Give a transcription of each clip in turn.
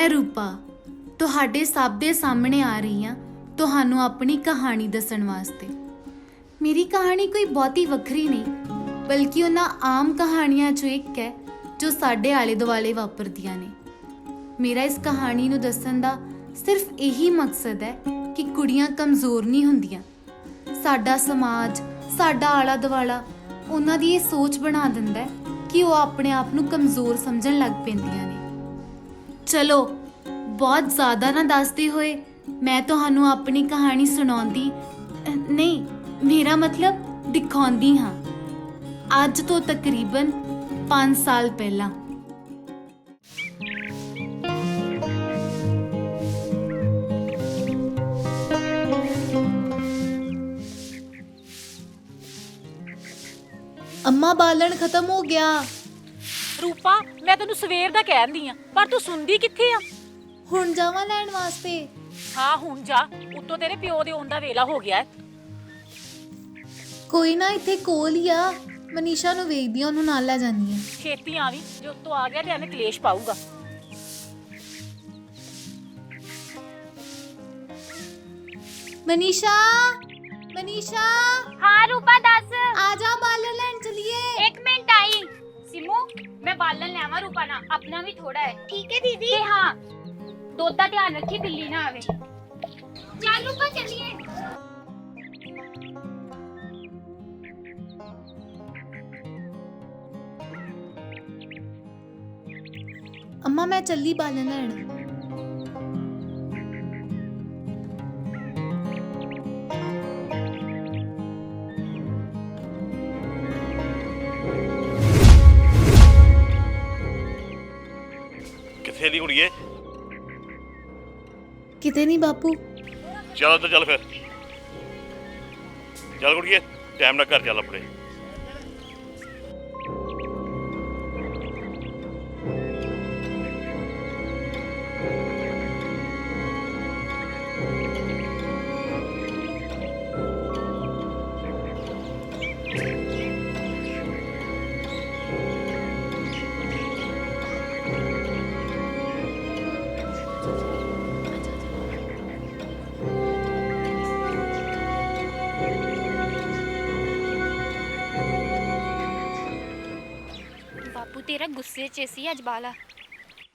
मैं रूपा तुहाडे सब दे सामने आ रही हाँ तुहानू अपनी कहानी दसन वास्ते। मेरी कहानी कोई बहुती वखरी नहीं बल्कि उन्हां आम कहानियां चों एक है जो साडे आले दुआले वापरदियां ने। मेरा इस कहानी नू दसन दा सिर्फ यही मकसद है कि कुड़ियां कमज़ोर नहीं हुंदियां। साडा समाज साडा आला दुआला उन्हां दी ये सोच बना दिंदा है कि वो अपने आप नू कमज़ोर समझण लग पैंदियां ने। चलो बहुत ज़्यादा ना दसदे होए मैं तुहानू अपनी कहानी सुणाउंदी नहीं, मेरा मतलब दिखाउंदी हाँ। अज तो तकरीबन 5 साल पहला। अम्मा बालन खत्म हो गया। रूपा मैं तेनू सवेर दा कहंदी आ पर तू सुनदी कित्थे आ? हुण जावां लैण वास्ते। हाँ हुण जा, उत्तों तेरे प्यो दे आउण दा वेला हो गया है। कोई ना इत्थे कोल ही आ, मनीषा नू वेखदी आ, ओनू नाल ले जानी आ। छेती आवी, जो उत्तों आ गया ते एवें कलेश पाऊगा। मनीषा मनीषा हाँ रूपा दस। आजा बालन लैण चलिए। एक मिनट आई। सिमू मैं बालन लेवा रूपा ना, अपना भी थोड़ा है। ठीक है दीदी। हाँ दुध का ध्यान रखी, बिल्ली ना आवे। चल रूपा चलिए। अम्मा मैं चली बालन लैण। किथे दी कुड़िए? किते नहीं बापू। चल तो चल फिर चल कुड़िए, टाइम ना घर चल अपने। बापू तेरा गुस्से च सी अज बाला।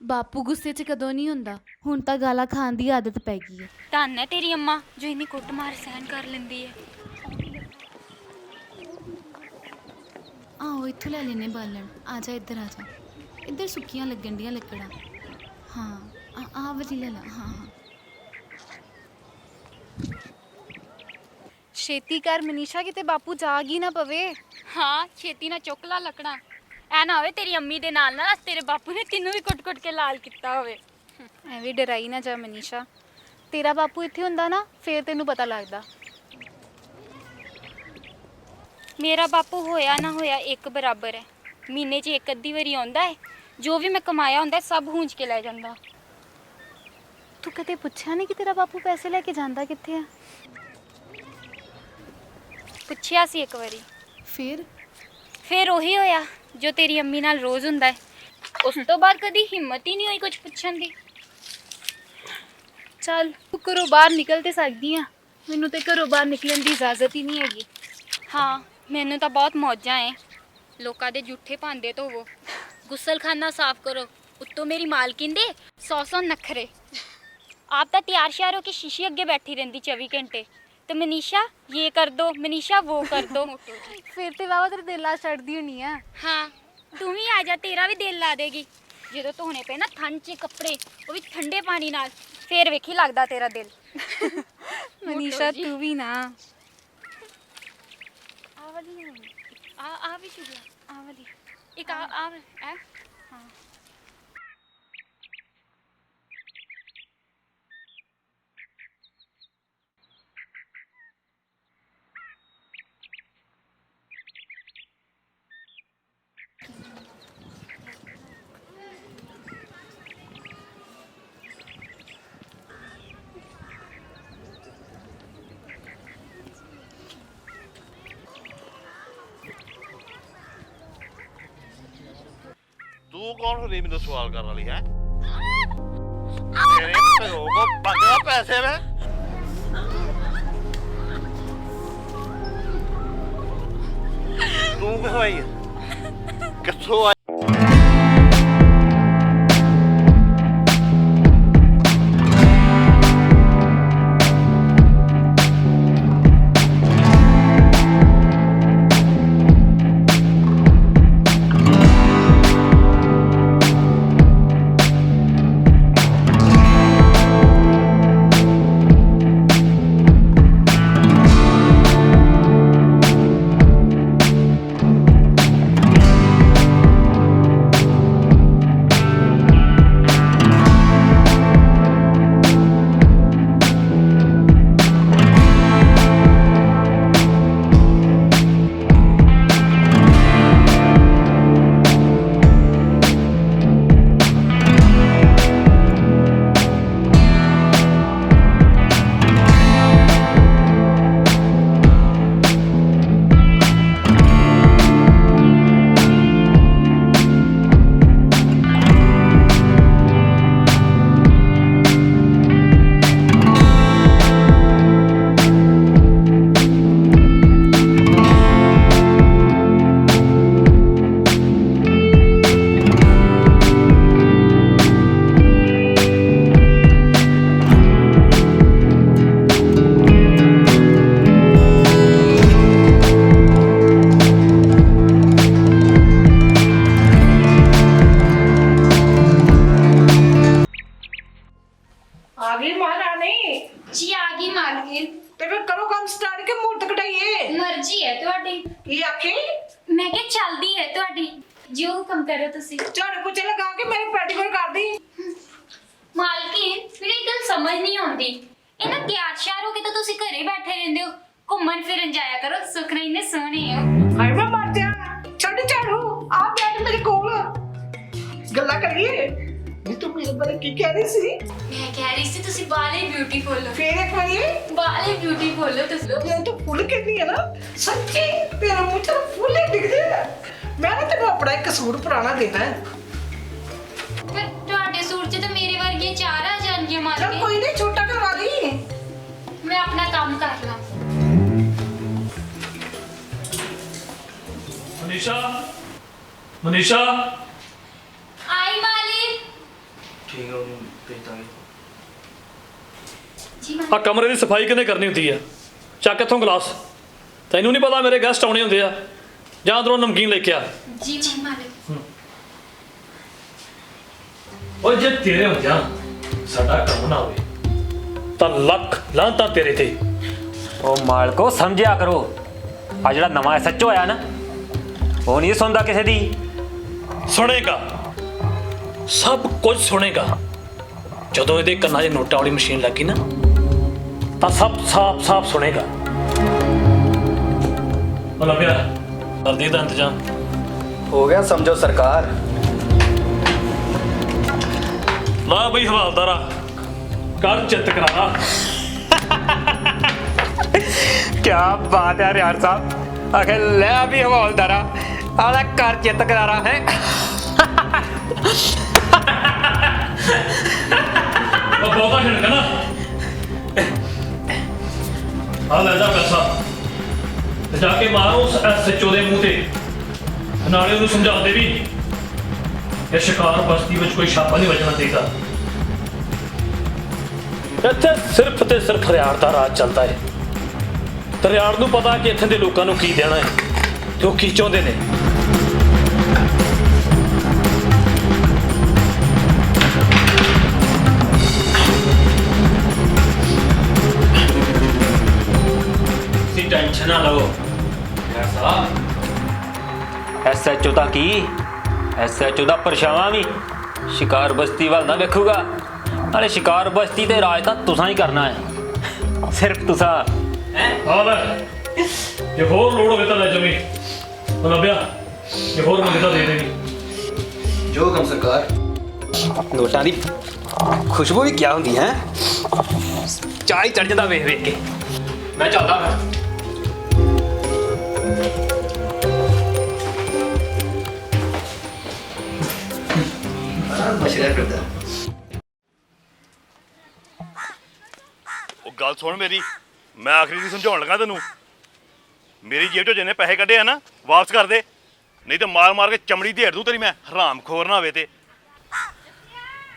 बापू गुस्से च कदों नहीं हुंदा, हुण तां गालां खाण दी आदत पै गई है। धन है तेरी अम्मा जो इन्नी कुटमार सहन कर लेंदी है। आओ इत्थों ले लेने बालन। आजा इधर आजा, इधर सुक्कियां लगन दियां लकड़ां। हाँ आ वाली ले ला। हाँ हाँ छेती कर मनीषा, किते बापू जाग ही ना पवे। हाँ छेती ना चुक ला लकड़ा, ऐ ना होवे तेरी अम्मी दे नाल ना तेरे बापू ने तेनू भी कुट-कुट के लाल किता होवे। एवें डराई ना जा मनीषा, तेरा बापू इत्थे हुंदा ना फिर तेनू पता लगदा। मेरा बापू होया ना होया एक बराबर है। महीने च एक अद्धी वारी आउंदा है, जो भी मैं कमाया हुंदा है सब हूंज के लै जांदा। तू कदे पुछया नहीं कि तेरा बापू पैसे लेके जांदा कित्थे है? पुछया सी एक वारी, फिर ओही होया जो तेरी अम्मी नाल रोज़ हुंदा है। उस तो बाद कदी हिम्मत ही नहीं हुई कुछ पुछन दी। चल तू घरों बाहर निकल ते सकदी आ, मैनू ते घरों बाहर निकलण दी इजाजत ही नहीं हैगी। हाँ मैनू तो बहुत मौजा है। लोकां दे जूठे भांडे धोवो, गुसलखाना साफ करो, उत्तों मेरी मालकिन दे 100 नखरे। आप तो तैयार श्यार होके शीशे अगे बैठी रहंदी 24 घंटे। तो मनीषा ये कर दो, मनीषा वो कर दो। फिर ते बाबा तेरे दिल ला छड़दी होनी है। हाँ तू भी आ जा, तेरा भी दिल ला देगी। जो धोने पे ना ठंड च कपड़े, वो भी ठंडे पानी नाल, फिर वेखी लगदा तेरा दिल। मनीषा तू भी ना। आ वाली आ भी शुरू, आ वाली एक आ हाँ। तू कौन होनी मैनू सवाल करने वाली है? ਬੰਦੇ ਪੈਸੇ ਵੇ ਤੂੰ ਕਿੱਥੋਂ ਆਈ ਹੈ? ਕਿੱਥੋਂ ਆਈ? आ गई महारानी जी आ गई मालकिन। ते फिर करो काम स्टार्ट के मूर्त कटाइए मर्जी है ਤੁਹਾਡੀ। की आखी मैं क्या चलदी है ਤੁਹਾਡੀ जो हुक्म करो ਤੁਸੀਂ। झाड़ू पोछा लगा के मेरे पेटीकोट कर दी ਮਾਲਕਿਨ ਮੈਨੂੰ ਇੱਕ ਗੱਲ ਸਮਝ ਨਹੀਂ ਆਉਂਦੀ, ਇਹਨਾਂ ਤਿਆਰ ਸ਼ਿਆਰ ਹੋ ਕੇ ਤਾਂ ਤੁਸੀਂ ਘਰੇ ਬੈਠੇ ਰਹਿੰਦੇ ਹੋ, ਘੁੰਮਣ ਫਿਰਨ ਜਾਇਆ ਕਰੋ, ਸੁਖਣਾ ਇੰਨੇ ਸੋਹਣੇ ਹੋ। हाय मैं मर जा छड़ झाड़ू आ बैठ मेरे कोल गल्ला करिए नी तू मेरे बारे की कह रही सी ਮੈਂ ਕਹਿ ਰਹੀ ਸੀ ਤੁਸੀਂ ਬਾਲੇ ਬਿਊਟੀਫੁਲ ਹੋ, फिर एक बारी ਬਾਲੇ ਬਿਊਟੀਫੁਲ ਹੋ ਤੁਸੀਂ। ये तो फुल कहनी है ना सच्ची तेरा मुंह च फुल ही दिख दे मैं ना तेरे अपना एक सूट पुराना देना है ਫਿਰ ਤੁਹਾਡੇ ਸੂਟ 'ਚ ਤਾਂ ਮੇਰੇ ਵਰਗੀਆਂ ਚਾਰ ਆ ਜਾਣਗੀਆਂ चल ਮਾਲਕਿਨ। कोई नहीं छोटा करवा दी ਮੈਂ ਆਪਣਾ ਕੰਮ ਕਰ ਲਾਂ। मनीषा मनीषा ਆਈ ਮਾਲਿਕ। ठीक है ਉਹਨੂੰ ਭੇਜ ਦਾਂਗੇ। ਜੀ ਆ ਮਾਲਿਕ। ਕਮਰੇ ਦੀ ਸਫਾਈ ਕਿਹਨੇ ਕਰਨੀ ਹੁੰਦੀ ਆ? ਚੱਕ ਇੱਥੋਂ ਗਲਾਸ। ਤੈਨੂੰ ਨਹੀਂ ਪਤਾ ਮੇਰੇ ਗੈਸਟ ਆਉਣੇ ਹੁੰਦੇ ਆ? ਜਾਂ ਅੰਦਰੋਂ ਨਮਕੀਨ ਲੈ ਕੇ ਆ। ਜੀ ਮਾਲਿਕ। ਓਏ ਜੇ ਤੇਰੇ ਹੁੰਦਿਆਂ ਸਾਡਾ ਕੰਮ ਨਾ ਹੋਵੇ ਤਾਂ ਲੱਖ ਲਾਂਤਾਂ ਤੇਰੇ ਤੇ। ਉਹ ਮਾਲਕੋ ਸਮਝਿਆ ਕਰੋ, ਆ ਜਿਹੜਾ ਨਵਾਂ ਐਸਐਚਓ ਆਇਆ ਨਾ ਉਹ ਨਹੀਂ ਸੁਣਦਾ ਕਿਸੇ ਦੀ। ਸੁਣੇਗਾ, ਸਭ ਕੁਝ ਸੁਣੇਗਾ। ਜਦੋਂ ਇਹਦੇ ਕੰਨਾਂ 'ਚ ਨੋਟਾਂ ਵਾਲੀ ਮਸ਼ੀਨ ਲੱਗੀ ਨਾ ਤਾਂ ਸਭ ਸਾਫ਼ ਸੁਣੇਗਾ। ਉਹ ਲੱਭਿਆ ਕਰਦੀ ਦਾ ਇੰਤਜ਼ਾਮ। ਹੋ ਗਿਆ ਸਮਝੋ ਸਰਕਾਰ। ਲਾ ਬਈ ਹਵਾਲਦਾਰਾ ਕਰ ਚਿੱਤ ਕਰਾ। क्या बात है यार साहब, आखिर ले अभी हवालदारा आला कर चित करारा है। ਉਹ ਬਹੁਤਾ ਹਿਣਕ ਨਾ ਆ ਲੈ ਜਾ ਪੈਸਾ ਤੇ ਜਾ ਕੇ ਮਾਰ ਉਸ ਐਸਐਚਓ ਦੇ ਮੂੰਹ ਤੇ। ਨਾਲੇ ਉਹਨੂੰ ਸਮਝਾ ਦੇ ਵੀ ਇਹ ਸ਼ਿਕਾਰ ਬਸਤੀ ਵਿੱਚ ਕੋਈ ਛਾਪਾ ਨਹੀਂ ਵੱਜਣਾ ਚਾਹੀਦਾ। ਇੱਥੇ ਸਿਰਫ ਤੇ ਸਿਰਫ ਹਰਿਆਣ ਦਾ ਰਾਜ ਚੱਲਦਾ ਹੈ। ਤੇ ਹਰਿਆਣ ਨੂੰ ਪਤਾ ਕਿ ਇੱਥੇ ਦੇ ਲੋਕਾਂ ਨੂੰ ਕੀ ਦੇਣਾ ਹੈ ਤੇ ਉਹ ਕੀ ਚਾਹੁੰਦੇ ਨੇ। ਤੁਸੀਂ ਟੈਨਸ਼ਨ ਨਾ ਲਓ ਯਾਰ ਸਾਹਿਬ। ਐਸਐਚਓ ਦਾ ਕੀ, ਐਸਐਚਓ ਦਾ ਪਰਛਾਵਾਂ ਵੀ ਸ਼ਿਕਾਰ ਬਸਤੀ ਵੱਲ ਨਾ ਵੇਖੂਗਾ। ਨਾਲੇ ਸ਼ਿਕਾਰ ਬਸਤੀ ਤੇ ਰਾਜ ਤਾਂ ਤੁਸਾਂ ਹੀ ਕਰਨਾ ਹੈ, ਸਿਰਫ ਤੁਸਾਂ। ਆ ਲੈ ਜੇ ਹੋਰ ਲੋੜ ਹੋਵੇ ਤਾਂ ਲੈ ਜਾਵੀਂ। ਉਹ ਲੱਭਿਆ ਜੇ ਹੋਰ ਮੰਗੇ ਤਾਂ ਦੇ ਦੇਣੀ। ਜੋ ਹੁਕਮ ਸਰਕਾਰ। ਨੋਟਾਂ ਦੀ ਖੁਸ਼ਬੂ ਵੀ ਕਿਆ ਹੁੰਦੀ ਹੈ, ਚਾਹ ਹੀ ਚੜ ਜਾਂਦਾ ਵੇਖ ਵੇਖ ਕੇ। ਮੈਂ ਚੱਲਦਾ ਫਿਰ। ਮਸ਼ਰਾ ਕਰਦਾ ਗੱਲ ਸੁਣ ਮੇਰੀ, ਮੈਂ ਆਖਰੀ ਦੀ ਸਮਝਾਉਣ ਲੱਗਾ ਤੈਨੂੰ। ਮੇਰੀ ਜੇਬ ਚੋਂ ਜਿੰਨੇ ਪੈਸੇ ਕੱਢੇ ਆ ਨਾ, ਵਾਪਸ ਕਰ ਦੇ, ਨਹੀਂ ਤਾਂ ਮਾਰ ਮਾਰ ਕੇ ਚਮੜੀ ਢੇੜ ਦੂੰ ਤੇਰੀ ਮੈਂ, ਹਰਾਮਖੋਰ ਨਾ ਹੋਵੇ ਤੇ।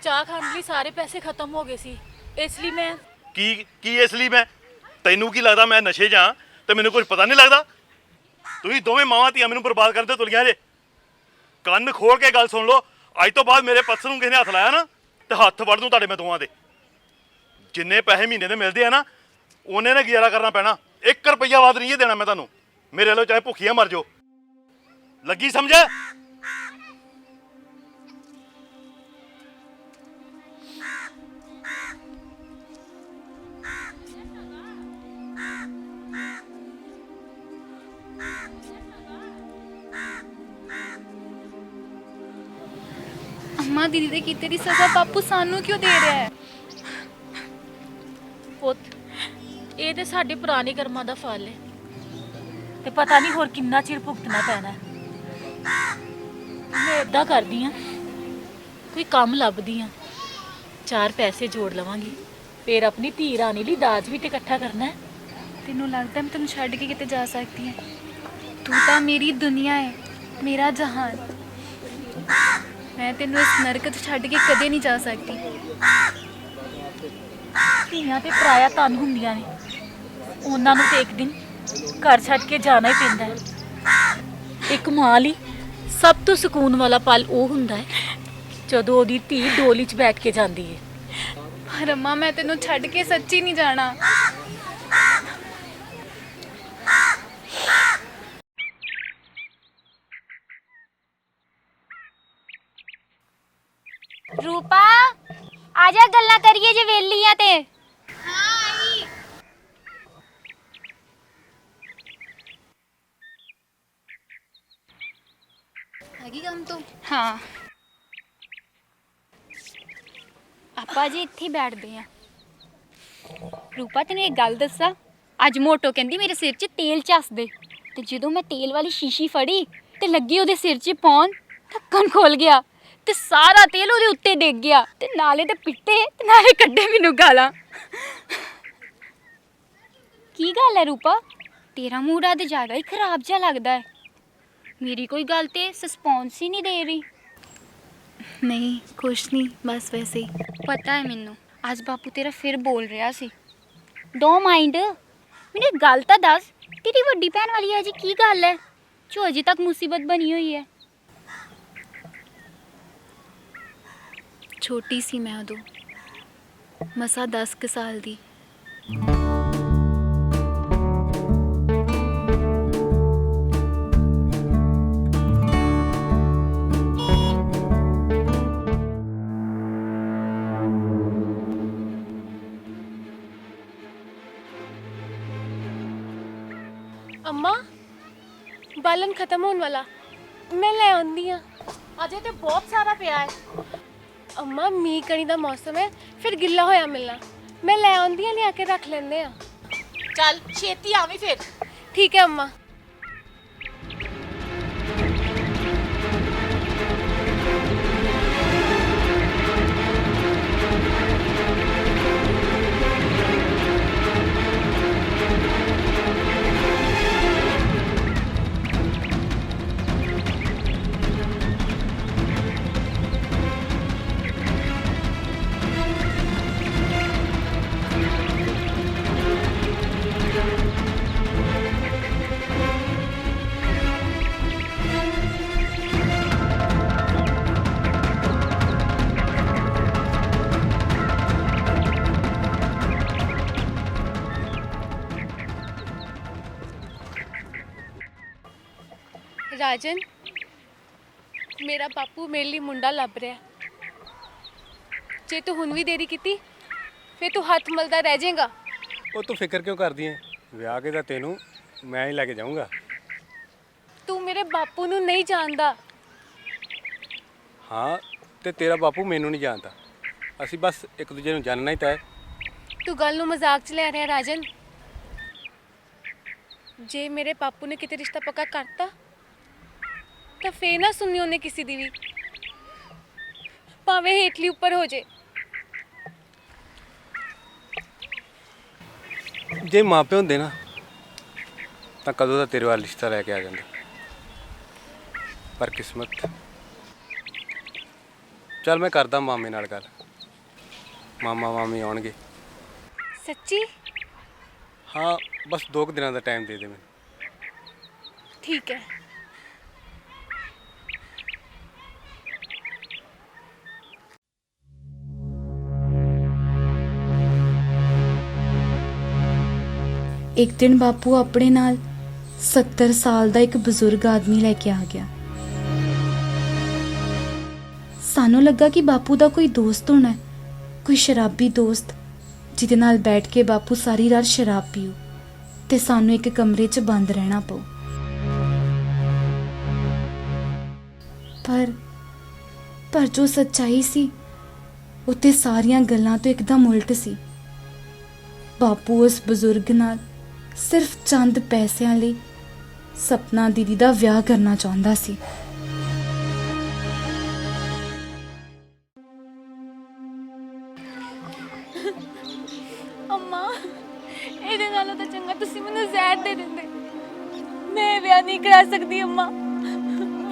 ਚਾਹ ਖਾਣ ਲਈ ਸਾਰੇ ਪੈਸੇ ਖਤਮ ਹੋ ਗਏ ਸੀ, ਇਸ ਲਈ ਮੈਂ ਕੀ ਇਸ ਲਈ ਮੈਂ? ਤੈਨੂੰ ਕੀ ਲੱਗਦਾ ਮੈਂ ਨਸ਼ੇ 'ਚ ਆਂ ਤੇ ਮੈਨੂੰ ਕੁਝ ਪਤਾ ਨਹੀਂ ਲੱਗਦਾ? ਤੁਸੀਂ ਦੋਵੇਂ ਮਾਵਾਂ ਧੀਆਂ ਮੈਨੂੰ ਬਰਬਾਦ ਕਰਨ ਤੇ ਤੁਲੀਆਂ ਜੇ। ਕੰਨ ਖੋਲ ਕੇ ਗੱਲ ਸੁਣ ਲਓ, ਅੱਜ ਤੋਂ ਬਾਅਦ ਮੇਰੇ ਪੱਥਰ ਨੂੰ ਕਿਸੇ ਨੇ ਹੱਥ ਲਾਇਆ ਨਾ ਤੇ ਹੱਥ ਵੜ ਦੂੰ ਤੁਹਾਡੇ ਮੈਂ ਦੋਵਾਂ ਦੇ। ਜਿੰਨੇ ਪੈਸੇ ਮਹੀਨੇ ਦੇ ਮਿਲਦੇ ਆ ਨਾ, ਉਹਨੇ ਨੇ ਗੁਜ਼ਾਰਾ ਕਰਨਾ ਪੈਣਾ। 1 ਰੁਪਈਆ ਵੱਧ ਨਹੀਂ ਦੇਣਾ ਮੈਂ ਤੁਹਾਨੂੰ। ਮੇਰੇ ਵੱਲੋਂ ਚਾਹੇ ਭੁੱਖੀਆਂ ਮਰ ਜਾਓ। ਲੱਗੀ ਸਮਝ? ਅੰਮਾ ਦੀਦੀ ਦੇ ਕੀਤੇ ਦੀ ਸਜ਼ਾ ਬਾਪੂ ਸਾਨੂੰ ਕਿਉਂ ਦੇ ਰਿਹਾ ਹੈ? ਪੁੱਤ, ਇਹ ਤੇ ਸਾਡੇ ਪੁਰਾਣੇ ਕਰਮਾਂ ਦਾ ਫਲ ਹੈ ਤੇ ਪਤਾ ਨਹੀਂ ਹੋਰ ਕਿੰਨਾ ਚਿਰ ਭੁਗਤਣਾ ਪੈਣਾ ਹੈ। ਮੈਂ ਏਦਾਂ ਕਰਦੀ ਆ, ਕੋਈ ਕੰਮ ਲੱਭਦੀ ਆ, 4 ਪੈਸੇ ਜੋੜ ਲਵਾਂਗੀ, ਫਿਰ ਆਪਣੀ ਧੀ ਰਾਣੀ ਲਈ ਦਾਜ ਵੀ ਤੇ ਇਕੱਠਾ ਕਰਨਾ ਹੈ। ਤੈਨੂੰ ਲੱਗਦਾ ਮੈਂ ਤੈਨੂੰ ਛੱਡ ਕੇ ਕਿਤੇ ਜਾ ਸਕਦੀ ਹਾਂ? ਤੂੰ ਤਾਂ ਮੇਰੀ ਦੁਨੀਆ ਹੈ, ਮੇਰਾ ਜਹਾਨ। ਮੈਂ ਤੈਨੂੰ ਇਸ ਨਰਕ 'ਚ ਛੱਡ ਕੇ ਕਦੇ ਨਹੀਂ ਜਾ ਸਕਦੀ। ਧੀਆਂ ਤੇ ਪਰਾਇਆ ਧਨ ਹੁੰਦੀਆਂ ਨੇ, ਉਹਨਾਂ ਨੂੰ ਤੇ ਇੱਕ ਦਿਨ ਘਰ ਛੱਡ ਕੇ ਜਾਣਾ ਹੀ ਪੈਂਦਾ ਹੈ। ਇੱਕ ਮਾਂ ਲਈ ਸਭ ਤੋਂ ਸਕੂਨ ਵਾਲਾ ਪਲ ਉਹ ਹੁੰਦਾ ਹੈ ਜਦੋਂ ਉਹਦੀ ਧੀ ਡੋਲੀ 'ਚ ਬੈਠ ਕੇ ਜਾਂਦੀ ਹੈ। ਪਰ ਅੰਮਾ ਮੈਂ ਤੈਨੂੰ ਛੱਡ ਕੇ ਸੱਚੀ ਨਹੀਂ ਜਾਣਾ। ਰੂਪਾ ਆ ਜਾ, ਗੱਲਾਂ ਕਰੀਏ ਜੇ ਵੇਲੀ ਆ ਤੇ। ਹੈਗੀ ਕੰਮ ਤੋਂ? ਹਾਂ, ਆਪਾਂ ਜੀ ਇੱਥੇ ਹੀ ਬੈਠਦੇ ਆ। ਰੂਪਾ ਤੈਨੂੰ ਇੱਕ ਗੱਲ ਦੱਸਾਂ, ਅੱਜ ਮੋਟੋ ਕਹਿੰਦੀ ਮੇਰੇ ਸਿਰ 'ਚ ਤੇਲ ਚੱਸ ਦੇ, ਤੇ ਜਦੋਂ ਮੈਂ ਤੇਲ ਵਾਲੀ ਸ਼ੀਸ਼ੀ ਫੜੀ ਤੇ ਲੱਗੀ ਉਹਦੇ ਸਿਰ 'ਚ ਪਾਉਣ, ਢੱਕਣ ਖੁੱਲ ਗਿਆ ਤੇ ਸਾਰਾ ਤੇਲ ਉਹਦੇ ਉੱਤੇ ਡਿੱਗ ਗਿਆ, ਤੇ ਨਾਲੇ ਤੇ ਪਿੱਟੇ ਤੇ ਨਾਲੇ ਕੱਢੇ ਮੈਨੂੰ ਗਾਲਾਂ। ਕੀ ਗੱਲ ਹੈ ਰੂਪਾ, ਤੇਰਾ ਮੂਡ ਅੱਜ ਜ਼ਿਆਦਾ ਹੀ ਖਰਾਬ ਜਿਹਾ ਲੱਗਦਾ ਹੈ। ਮੇਰੀ ਕੋਈ ਗੱਲ ਤੇ ਰਿਸਪੌਂਸ ਹੀ ਨਹੀਂ ਦੇ ਰਹੀ। ਨਹੀਂ ਕੁਛ ਨਹੀਂ, ਬਸ ਵੈਸੇ ਹੀ। ਪਤਾ ਹੈ ਮੈਨੂੰ, ਅੱਜ ਬਾਪੂ ਤੇਰਾ ਫਿਰ ਬੋਲ ਰਿਹਾ ਸੀ। ਡੋਂਟ ਮਾਈਂਡ, ਮੈਨੂੰ ਇੱਕ ਗੱਲ ਤਾਂ ਦੱਸ, ਤੇਰੀ ਵੱਡੀ ਭੈਣ ਵਾਲੀ ਅਜੇ ਕੀ ਗੱਲ ਹੈ ਜੋ ਅਜੇ ਤੱਕ ਮੁਸੀਬਤ ਬਣੀ ਹੋਈ ਹੈ? ਛੋਟੀ ਸੀ ਮੈਂ ਉਦੋਂ, ਮਸਾ 10 ਕੁ ਸਾਲ ਦੀ। ਅੰਮਾ, ਬਾਲਣ ਖਤਮ ਹੋਣ ਵਾਲਾ, ਮੈਂ ਲੈ ਆਉਂਦੀ ਆ। ਅਜੇ ਤੇ ਬਹੁਤ ਸਾਰਾ ਪਿਆ ਹੈ। ਅੰਮਾ ਮੀਂਹ ਕਣੀ ਦਾ ਮੌਸਮ ਹੈ, ਫਿਰ ਗਿੱਲਾ ਹੋਇਆ ਮਿਲਣਾ। ਮੈਂ ਲੈ ਆਉਂਦੀ ਆ, ਲਿਆ ਕੇ ਰੱਖ ਲੈਂਦੇ ਆ। ਚੱਲ ਛੇਤੀ ਆਵੀਂ ਫਿਰ। ਠੀਕ ਹੈ ਅੰਮਾ। ਰਾਜਨ, ਮੇਰਾ ਬਾਪੂ ਮੇਰੇ ਲਈ ਮੁੰਡਾ ਲੱਭ ਰਿਹਾ। ਜੇ ਤੂੰ ਹੁਣ ਵੀ ਦੇਰੀ ਕੀਤੀ ਫਿਰ ਤੂੰ ਹੱਥ ਮਲਦਾ ਰਹਿ ਜਾਏਗਾ। ਉਹ ਤੂੰ ਫਿਕਰ ਕਿਉਂ ਕਰਦੀ ਹੈ? ਵਿਆਹ ਕੇ ਤਾਂ ਤੈਨੂੰ ਮੈਂ ਹੀ ਲੈ ਕੇ ਜਾਊਂਗਾ। ਤੂੰ ਮੇਰੇ ਬਾਪੂ ਨੂੰ ਨਹੀਂ ਜਾਣਦਾ। ਹਾਂ, ਤੇ ਤੇਰਾ ਬਾਪੂ ਮੈਨੂੰ ਨਹੀਂ ਜਾਣਦਾ। ਅਸੀਂ ਬਸ ਇੱਕ ਦੂਜੇ ਨੂੰ ਜਾਣਨਾ ਹੀ ਤਾਂ ਹੈ। ਤੂੰ ਗੱਲ ਨੂੰ ਮਜ਼ਾਕ 'ਚ ਲੈ ਰਿਹਾ ਰਾਜਨ। ਜੇ ਮੇਰੇ ਬਾਪੂ ਨੇ ਕਿਤੇ ਰਿਸ਼ਤਾ ਪੱਕਾ ਕਰਤਾ ਤਾਂ ਫੇਰ ਨਾ ਸੁਣਨੀ ਉਹਨੇ ਕਿਸੇ ਦੀ ਵੀ, ਭਾਵੇਂ ਹੇਠਲੀ ਉੱਪਰ ਹੋ ਜੇ। ਜੇ ਮਾਪੇ ਹੁੰਦੇ ਨਾ ਤਾਂ ਕਦੋਂ ਦਾ ਤੇਰੇ ਵੱਲ ਰਿਸ਼ਤਾ ਲੈ ਕੇ ਆ ਜਾਂਦੇ, ਪਰ ਕਿਸਮਤ। ਚੱਲ ਮੈਂ ਕਰਦਾ ਮਾਮੇ ਨਾਲ ਗੱਲ, ਮਾਮਾ ਮਾਮੀ ਆਉਣਗੇ। ਸੱਚੀ? ਹਾਂ ਬਸ 2 ਦਿਨਾਂ ਦਾ ਟਾਈਮ ਦੇ ਦੇ ਮੈਨੂੰ। ਠੀਕ ਹੈ। ਇੱਕ ਦਿਨ ਬਾਪੂ ਆਪਣੇ ਨਾਲ 70 ਸਾਲ ਦਾ ਇੱਕ ਬਜ਼ੁਰਗ ਆਦਮੀ ਲੈ ਕੇ ਆ ਗਿਆ। ਸਾਨੂੰ ਲੱਗਾ ਕਿ ਬਾਪੂ ਦਾ ਕੋਈ ਦੋਸਤ ਹੋਣਾ ਹੈ, ਕੋਈ ਸ਼ਰਾਬੀ ਦੋਸਤ ਜਿਹਦੇ ਨਾਲ ਬੈਠ ਕੇ ਬਾਪੂ ਸਾਰੀ ਰਾਤ ਸ਼ਰਾਬ ਪੀਓ ਤੇ ਸਾਨੂੰ ਇੱਕ ਕਮਰੇ 'ਚ ਬੰਦ ਰਹਿਣਾ ਪਊ। ਪਰ ਜੋ ਸੱਚਾਈ ਸੀ ਉੱਤੇ ਸਾਰੀਆਂ ਗੱਲਾਂ ਤੋਂ ਇੱਕਦਮ ਉਲਟ ਸੀ। ਬਾਪੂ ਉਸ ਬਜ਼ੁਰਗ ਨਾਲ ਸਿਰਫ ਚੰਦ ਪੈਸਿਆਂ ਲਈ ਸਪਨਾ ਦੀਦੀ ਦਾ ਵਿਆਹ ਕਰਨਾ ਚਾਹੁੰਦਾ ਸੀ। ਅੰਮਾ, ਇਹਦੇ ਨਾਲੋਂ ਤਾਂ ਚੰਗਾ ਤੁਸੀਂ ਮੈਨੂੰ ਜ਼ਹਿਰ ਦੇ ਦਿੰਦੇ। ਮੈਂ ਵਿਆਹ ਨਹੀਂ ਕਰਾ ਸਕਦੀ ਅੰਮਾ,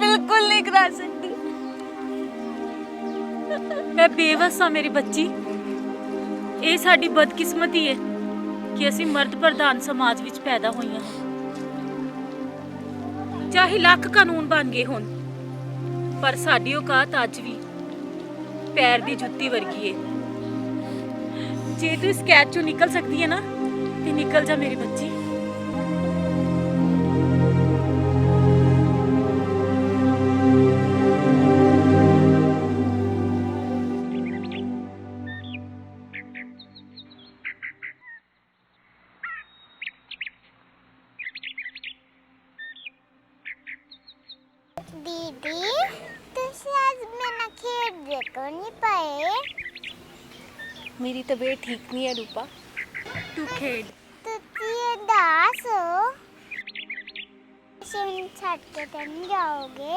ਬਿਲਕੁਲ ਨਹੀਂ ਕਰਾ ਸਕਦੀ। ਮੈਂ ਬੇਵਸ ਹਾਂ ਮੇਰੀ ਬੱਚੀ। ਇਹ ਸਾਡੀ ਬਦਕਿਸਮਤੀ ਹੈ ਕਿ ਅਸੀਂ ਮਰਦ ਪ੍ਰਧਾਨ ਸਮਾਜ ਵਿੱਚ ਪੈਦਾ ਹੋਈਆਂ। ਚਾਹੇ ਲੱਖ ਕਾਨੂੰਨ ਬਣ ਗਏ ਹੋਣ, ਪਰ ਸਾਡੀ ਔਕਾਤ ਅੱਜ ਵੀ ਪੈਰ ਦੀ ਜੁੱਤੀ ਵਰਗੀ ਹੈ। ਜੇ ਤੂੰ ਇਸ ਕੈਦ ਚੋਂ ਨਿਕਲ ਸਕਦੀ ਹੈ ਨਾ ਤੇ ਨਿਕਲ ਜਾ ਮੇਰੀ ਬੱਚੀ। दीदी तुसी आज मेरे खेलने को नहीं पाए? मेरी तबीयत ठीक नहीं है रूपा। तू खेल। तुसी ये दास हो, तुम छत के तो नहीं जाओगे?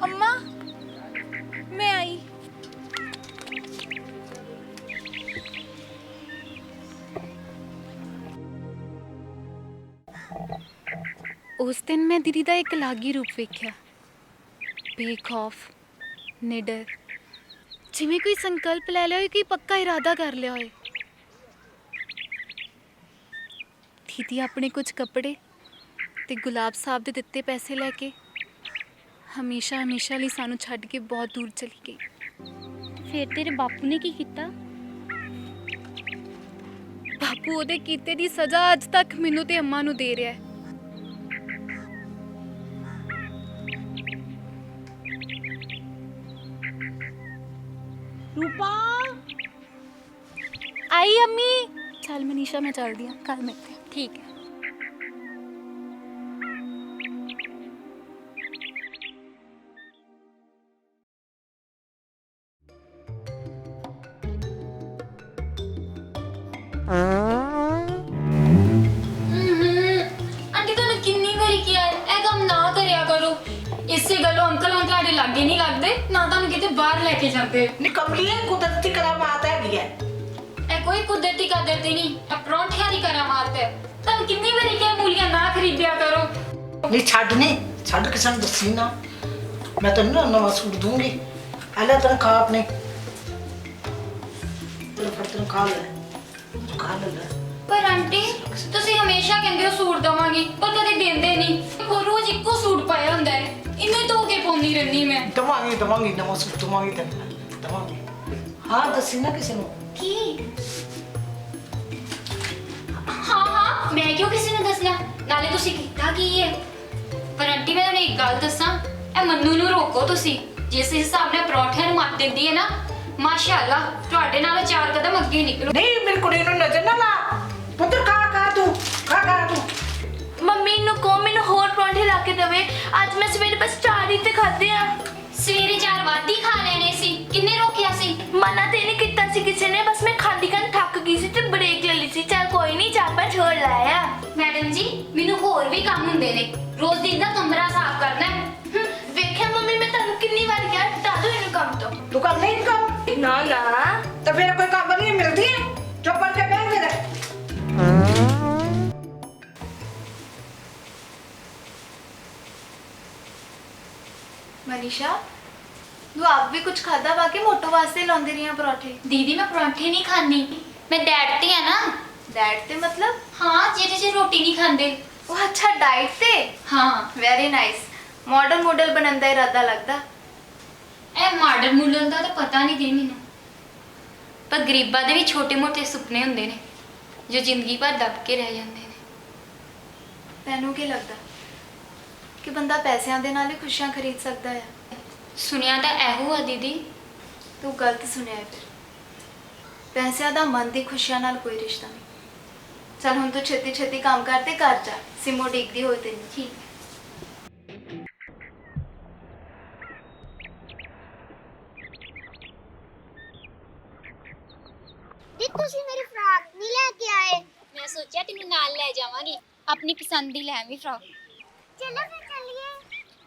अम्मा, मैं आई। ਉਸ ਦਿਨ ਮੈਂ ਦੀਦੀ ਦਾ ਇੱਕ ਅਲੱਗ ਹੀ ਰੂਪ ਵੇਖਿਆ, ਬੇਖੌਫ, ਨਿਡਰ, ਜਿਵੇਂ ਕੋਈ ਸੰਕਲਪ ਲੈ ਲਿਆ ਹੋਏ, ਕੋਈ ਪੱਕਾ ਇਰਾਦਾ ਕਰ ਲਿਆ ਹੋਏ। ਦੀਦੀ ਆਪਣੇ ਕੁਝ ਕੱਪੜੇ ਤੇ ਗੁਲਾਬ ਸਾਹਿਬ ਦੇ ਦਿੱਤੇ ਪੈਸੇ ਲੈ ਕੇ ਹਮੇਸ਼ਾ ਲਈ ਸਾਨੂੰ ਛੱਡ ਕੇ ਬਹੁਤ ਦੂਰ ਚਲੀ ਗਈ। ਫਿਰ ਤੇਰੇ ਬਾਪੂ ਨੇ ਕੀ ਕੀਤਾ? ਬਾਪੂ ਉਹਦੇ ਕੀਤੇ ਦੀ ਸਜ਼ਾ ਅੱਜ ਤੱਕ ਮੈਨੂੰ ਤੇ ਅੰਮਾ ਨੂੰ ਦੇ ਰਿਹਾ ਹੈ। रूपा आई अम्मी। चल मनीषा मैं चल दिया, कल मिलते हैं। ठीक है। आंटी तो किन्नी बारी किया है ए काम ना करया करो। इसे गलो अंकल हम ਤੁਹਾਡੇ ਲਾਗੇ ਨਹੀਂ ਲੱਗਦੇ ਨਾ ਤੁਹਾਨੂੰ ਕਿਤੇ ਬਾਹਰ ਲੈ ਕੇ ਜਾਂਦੇ। ਨੀ ਕਮਲੀਏ ਕੁਦਰਤੀ ਕਰਾਮਾਤ ਹੈਗੀ ਹੈ। ਇਹ ਕੋਈ ਕੁਦਰਤੀ ਕਦਰਤੀ ਨਹੀਂ, ਇਹ ਪਰੌਂਠਿਆਂ ਦੀ ਕਰਾਮਾਤ ਹੈ। ਤੁਹਾਨੂੰ ਕਿੰਨੀ ਵਾਰੀ ਕਿਹਾ ਮੂਲੀਆਂ ਨਾ ਖਰੀਦਿਆ ਕਰੋ। ਨੀ ਛੱਡ ਕਿਸੇ ਨੂੰ ਦੱਸੀ ਨਾ। ਮੈਂ ਤੈਨੂੰ ਨਾ ਨਵਾਂ ਸੂਟ ਦੂੰਗੀ। ਆ ਲੈ ਤਨਖਾਹ ਆਪਣੀ। ਤੇਰਾ ਫੜ ਤਨਖਾਹ ਲੈ। ਪਰ ਆਂਟੀ ਤੁਸੀਂ ਹਮੇਸ਼ਾ ਕਹਿੰਦੇ ਹੋ ਸੂਟ ਦਵਾਂਗੀ, ਪਰ ਕਦੇ ਦਿੰਦੇ ਨਹੀਂ। ਉਹ ਰੋਜ਼ ਇੱਕੋ ਸੂਟ ਪਾਇਆ ਹੁੰਦਾ ਹੈ, ਇਹਨੂੰ ਧੋ ਕੇ ਪਾਉਂਦੀ ਰਹਿੰਦੀ ਮੈਂ। ਦਵਾਂਗੀ ਨਵਾਂ ਸੂਟ ਦਵਾਂਗੀ ਤੈਨੂੰ ਦਵਾਂਗੀ। ਹਾਂ ਦੱਸੀ ਨਾ ਕਿਸੇ ਨੂੰ। ਕੀ? ਹਾਂ ਮੈਂ ਕਿਉਂ ਕਿਸੇ ਨੂੰ ਦੱਸਣਾ? ਨਾਲੇ ਤੁਸੀਂ ਕੀਤਾ ਕੀ ਹੈ? ਪਰ ਆਂਟੀ ਮੈਂ ਤੁਹਾਨੂੰ ਇੱਕ ਗੱਲ ਦੱਸਾਂ, ਇਹ ਮੰਨੂ ਨੂੰ ਰੋਕੋ ਤੁਸੀਂ। ਜਿਸ ਹਿਸਾਬ ਨਾਲ ਪਰੌਂਠਿਆਂ ਨੂੰ ਮੱਤ ਦਿੰਦੀ ਹੈ ਨਾ, ਮਾਸ਼ਾਅੱਲਾ ਤੁਹਾਡੇ ਨਾਲੋਂ 4 ਕਦਮ ਅੱਗੇ ਨਿਕਲੋ। ਨਹੀਂ ਮੇਰੀ ਕੁੜੀ ਨੂੰ ਨਜ਼ਰ ਨਾ ਲਾ। ਪੁੱਤਰ ਖਾ ਤੂੰ। मम्मी नु को मैनू होर परांठे ला के देवे। आज मैं सवेरे बस 4 ही ते खादे आ। ਸਵੇਰੇ 4 ਵਾਦੀ ਖਾ ਲੈਣੇ ਸੀ, ਕਿੰਨੇ ਰੋਕਿਆ ਸੀ? मना ते नहीं किता सी किसी ने, बस मैं खादी खान थक गई सी ते ब्रेक ले ली सी। चल कोई नहीं, चापा छोड़ लाया। ਮੈਂ ਮੈਡਮ ਜੀ ਮੈਨੂੰ ਹੋਰ ਵੀ ਕੰਮ ਹੁੰਦੇ ਨੇ ਰੋਜ਼ ਦਿਨ ਦਾ ਕਮਰਾ ਸਾਫ਼ ਕਰਨਾ ਹੈ ਵੇਖਿਆ ਮੰਮੀ ਮੈਂ ਤੁਹਾਨੂੰ ਕਿੰਨੀ ਵਾਰ ਕਿਹਾ ਹਟਾ ਦਿਓ ਇਹਨੂੰ ਕੰਮ ਤੋਂ। ਤੂੰ ਕਰ ਨਹੀਂ ਕੰਮ ਨਾ ਨਾ ਤਾਂ ਫਿਰ ਕੋਈ ਕੰਮ ਨਹੀਂ ਮਿਲਦੀ ਹੈ ਚੁੱਪ ਕਰਕੇ ਬੈਠ ਫਿਰ मनीषा तू आप भी कुछ खादा बाकी मोटो वास्ते लाਉਂਦੀ रही पराठे। दीदी मैं परांठे नहीं खानी मैं डाइट ते है ना। डाइट ते मतलब? हाँ जेह्दे च रोटी नहीं खांदे। ਉਹ ਅੱਛਾ ਡਾਈਟ ਤੇ। हाँ ਵੈਰੀ ਨਾਈਸ। ਮਾਡਲ ਬਣਨ ਦਾ ਇਰਾਦਾ ਲੱਗਦਾ। ਇਹ ਮਾਡਲ ਮੁੱਲਣ ਦਾ ਤਾਂ ਪਤਾ ਨਹੀਂ ਦੀ ਮੈਨੂੰ ਪਰ ਗਰੀਬਾਂ ਦੇ ਵੀ ਛੋਟੇ-ਮੋਟੇ ਸੁਪਨੇ ਹੁੰਦੇ ਨੇ ਜੋ ਜ਼ਿੰਦਗੀ ਭਰ ਦਬ ਕੇ ਰਹਿ ਜਾਂਦੇ ਨੇ। ਤੈਨੂੰ ਕੀ ਲੱਗਦਾ ਕਿ ਬੰਦਾ ਪੈਸਿਆਂ ਦੇ ਨਾਲ ਹੀ ਖੁਸ਼ੀਆਂ ਖਰੀਦ ਸਕਦਾ ਹੈ? ਸੁਣਿਆ ਤਾਂ ਇਹੋ ਆ ਦੀਦੀ। ਤੂੰ ਗਲਤ ਸੁਣਿਆ ਹੈ ਫਿਰ। ਪੈਸਿਆਂ ਦਾ ਮਨ ਦੀ ਖੁਸ਼ੀਆਂ ਨਾਲ ਕੋਈ ਰਿਸ਼ਤਾ ਨਹੀਂ। ਚਲ ਹੁਣ ਤੂੰ ਛੇਤੀ ਛੇਤੀ ਕੰਮ ਕਰ ਤੇ ਘਰ ਜਾ। ਸਿਮੋ ਡਿੱਗਦੀ ਹੋਈ ਤੈਨੂੰ। ਠੀਕ ਹੈ। ਦੀ ਤੁਸੀਂ ਮੇਰੀ ਫਰਾਕ ਨਹੀਂ ਲੈ ਕੇ ਆਏ। ਮੈਂ ਸੋਚਿਆ ਤੈਨੂੰ ਨਾਲ ਲੈ ਜਾਵਾਂਗੀ ਆਪਣੀ ਪਸੰਦ ਦੀ ਲੈਵੀਂ ਫਰਾਕ। ਚਲੋ ਫਿਰ ਚੱਲੀਏ।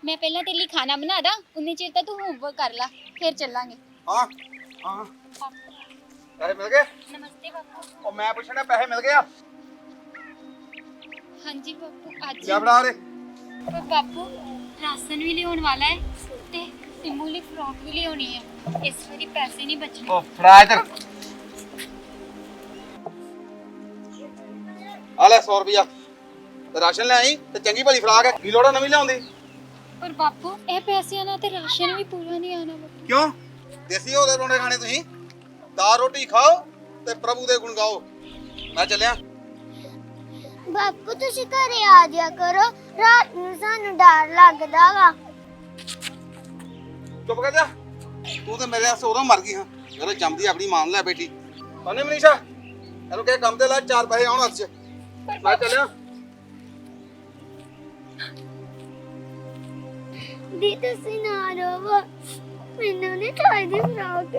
ਮੈਂ ਪਹਿਲਾਂ ਤੇਰੇ ਲਈ ਖਾਣਾ ਬਣਾ ਦਾਂ ਉਨੇ ਚਿਰ ਤੱਕ ਤੂੰ ਹੋਮਵਰਕ ਕਰ ਲੈ ਫਿਰ ਚੱਲਾਂਗੇ। ਹਾਂ ਹਾਂ ਪੈਸੇ ਮਿਲ ਗਏ? ਨਮਸਤੇ ਬਾਪੂ। ਉਹ ਮੈਂ ਪੁੱਛਣਾ ਪੈਸੇ ਮਿਲ ਗਏ ਆ? ਹਾਂਜੀ ਬਾਪੂ ਅੱਜ ਕੀ ਬਣਾ ਰਹੇ? ਪਰ ਬਾਪੂ ਰਾਸ਼ਨ ਵੀ ਲਿਆਉਣ ਵਾਲਾ ਹੈ ਤੇ ਸਿਮੂ ਲਈ ਫਰਾਕ ਵੀ ਲਿਆਉਣੀ ਹੈ ਇਸ ਵਾਰੀ ਪੈਸੇ ਨਹੀਂ ਬਚਣੇ। ਉਹ ਫੜਾ ਇੱਧਰ ਆ ਲੈ 100 ਰੁਪਿਆ ਰਾਸ਼ਨ ਲੈ ਆਈ ਤੇ ਚੰਗੀ ਭਲੀ ਫਰਾਕ ਹੈ ਕੀ ਲੋੜ ਆ ਨਵੀਂ ਲਿਆਉਂਦੀ? ਪਰ ਬਾਪੂ ਇਹ ਪੈਸਿਆਂ ਨਾਲ ਤੇ ਰਾਸ਼ਨ ਵੀ ਪੂਰਾ ਨਹੀਂ ਆਣਾ ਬਾਪੂ। ਕਿਉਂ ਦੇਸੀ ਹੋ ਗਏ ਰੋਣੇ ਖਾਣੇ ਤੁਸੀਂ ਦਾਲ ਰੋਟੀ ਖਾਓ ਤੇ ਪ੍ਰਭੂ ਦੇ ਗੁਣ ਗਾਓ। ਮੈਂ ਚੱਲਿਆ। ਬਾਪੂ ਤੁਸੀਂ ਘਰੇ ਆ ਜਾਇਆ ਕਰੋ ਰਾਤ ਨੂੰ ਸਾਨੂੰ ਡਰ ਲੱਗਦਾ ਵਾ। ਚੁੱਪ ਕਰ ਜਾ ਤੂੰ ਤੇ ਮੇਰੇ ਵਾਸਤੇ ਉਦੋਂ ਮਰ ਗਈ ਹਾਂ ਜਦੋਂ ਜੰਮਦੀ ਆਪਣੀ ਮਾਂ ਨੂੰ ਲੈ ਬੈਠੀ। ਉਹਨੇ ਮਨੀਸ਼ਾ ਇਹਨੂੰ ਕਿਹਾ ਕੰਮ ਤੇ ਲਾ 4 ਪੈਸੇ ਆਉਣ ਹੱਥ 'ਚ। ਮੈਂ ਚੱਲਿਆ। ਦੀ ਤੁਸੀਂ ਨਾ ਰੋਵੋ ਮੈਨੂੰ ਨਹੀਂ ਚਾਹੀਦੀ ਫਰਾਕ।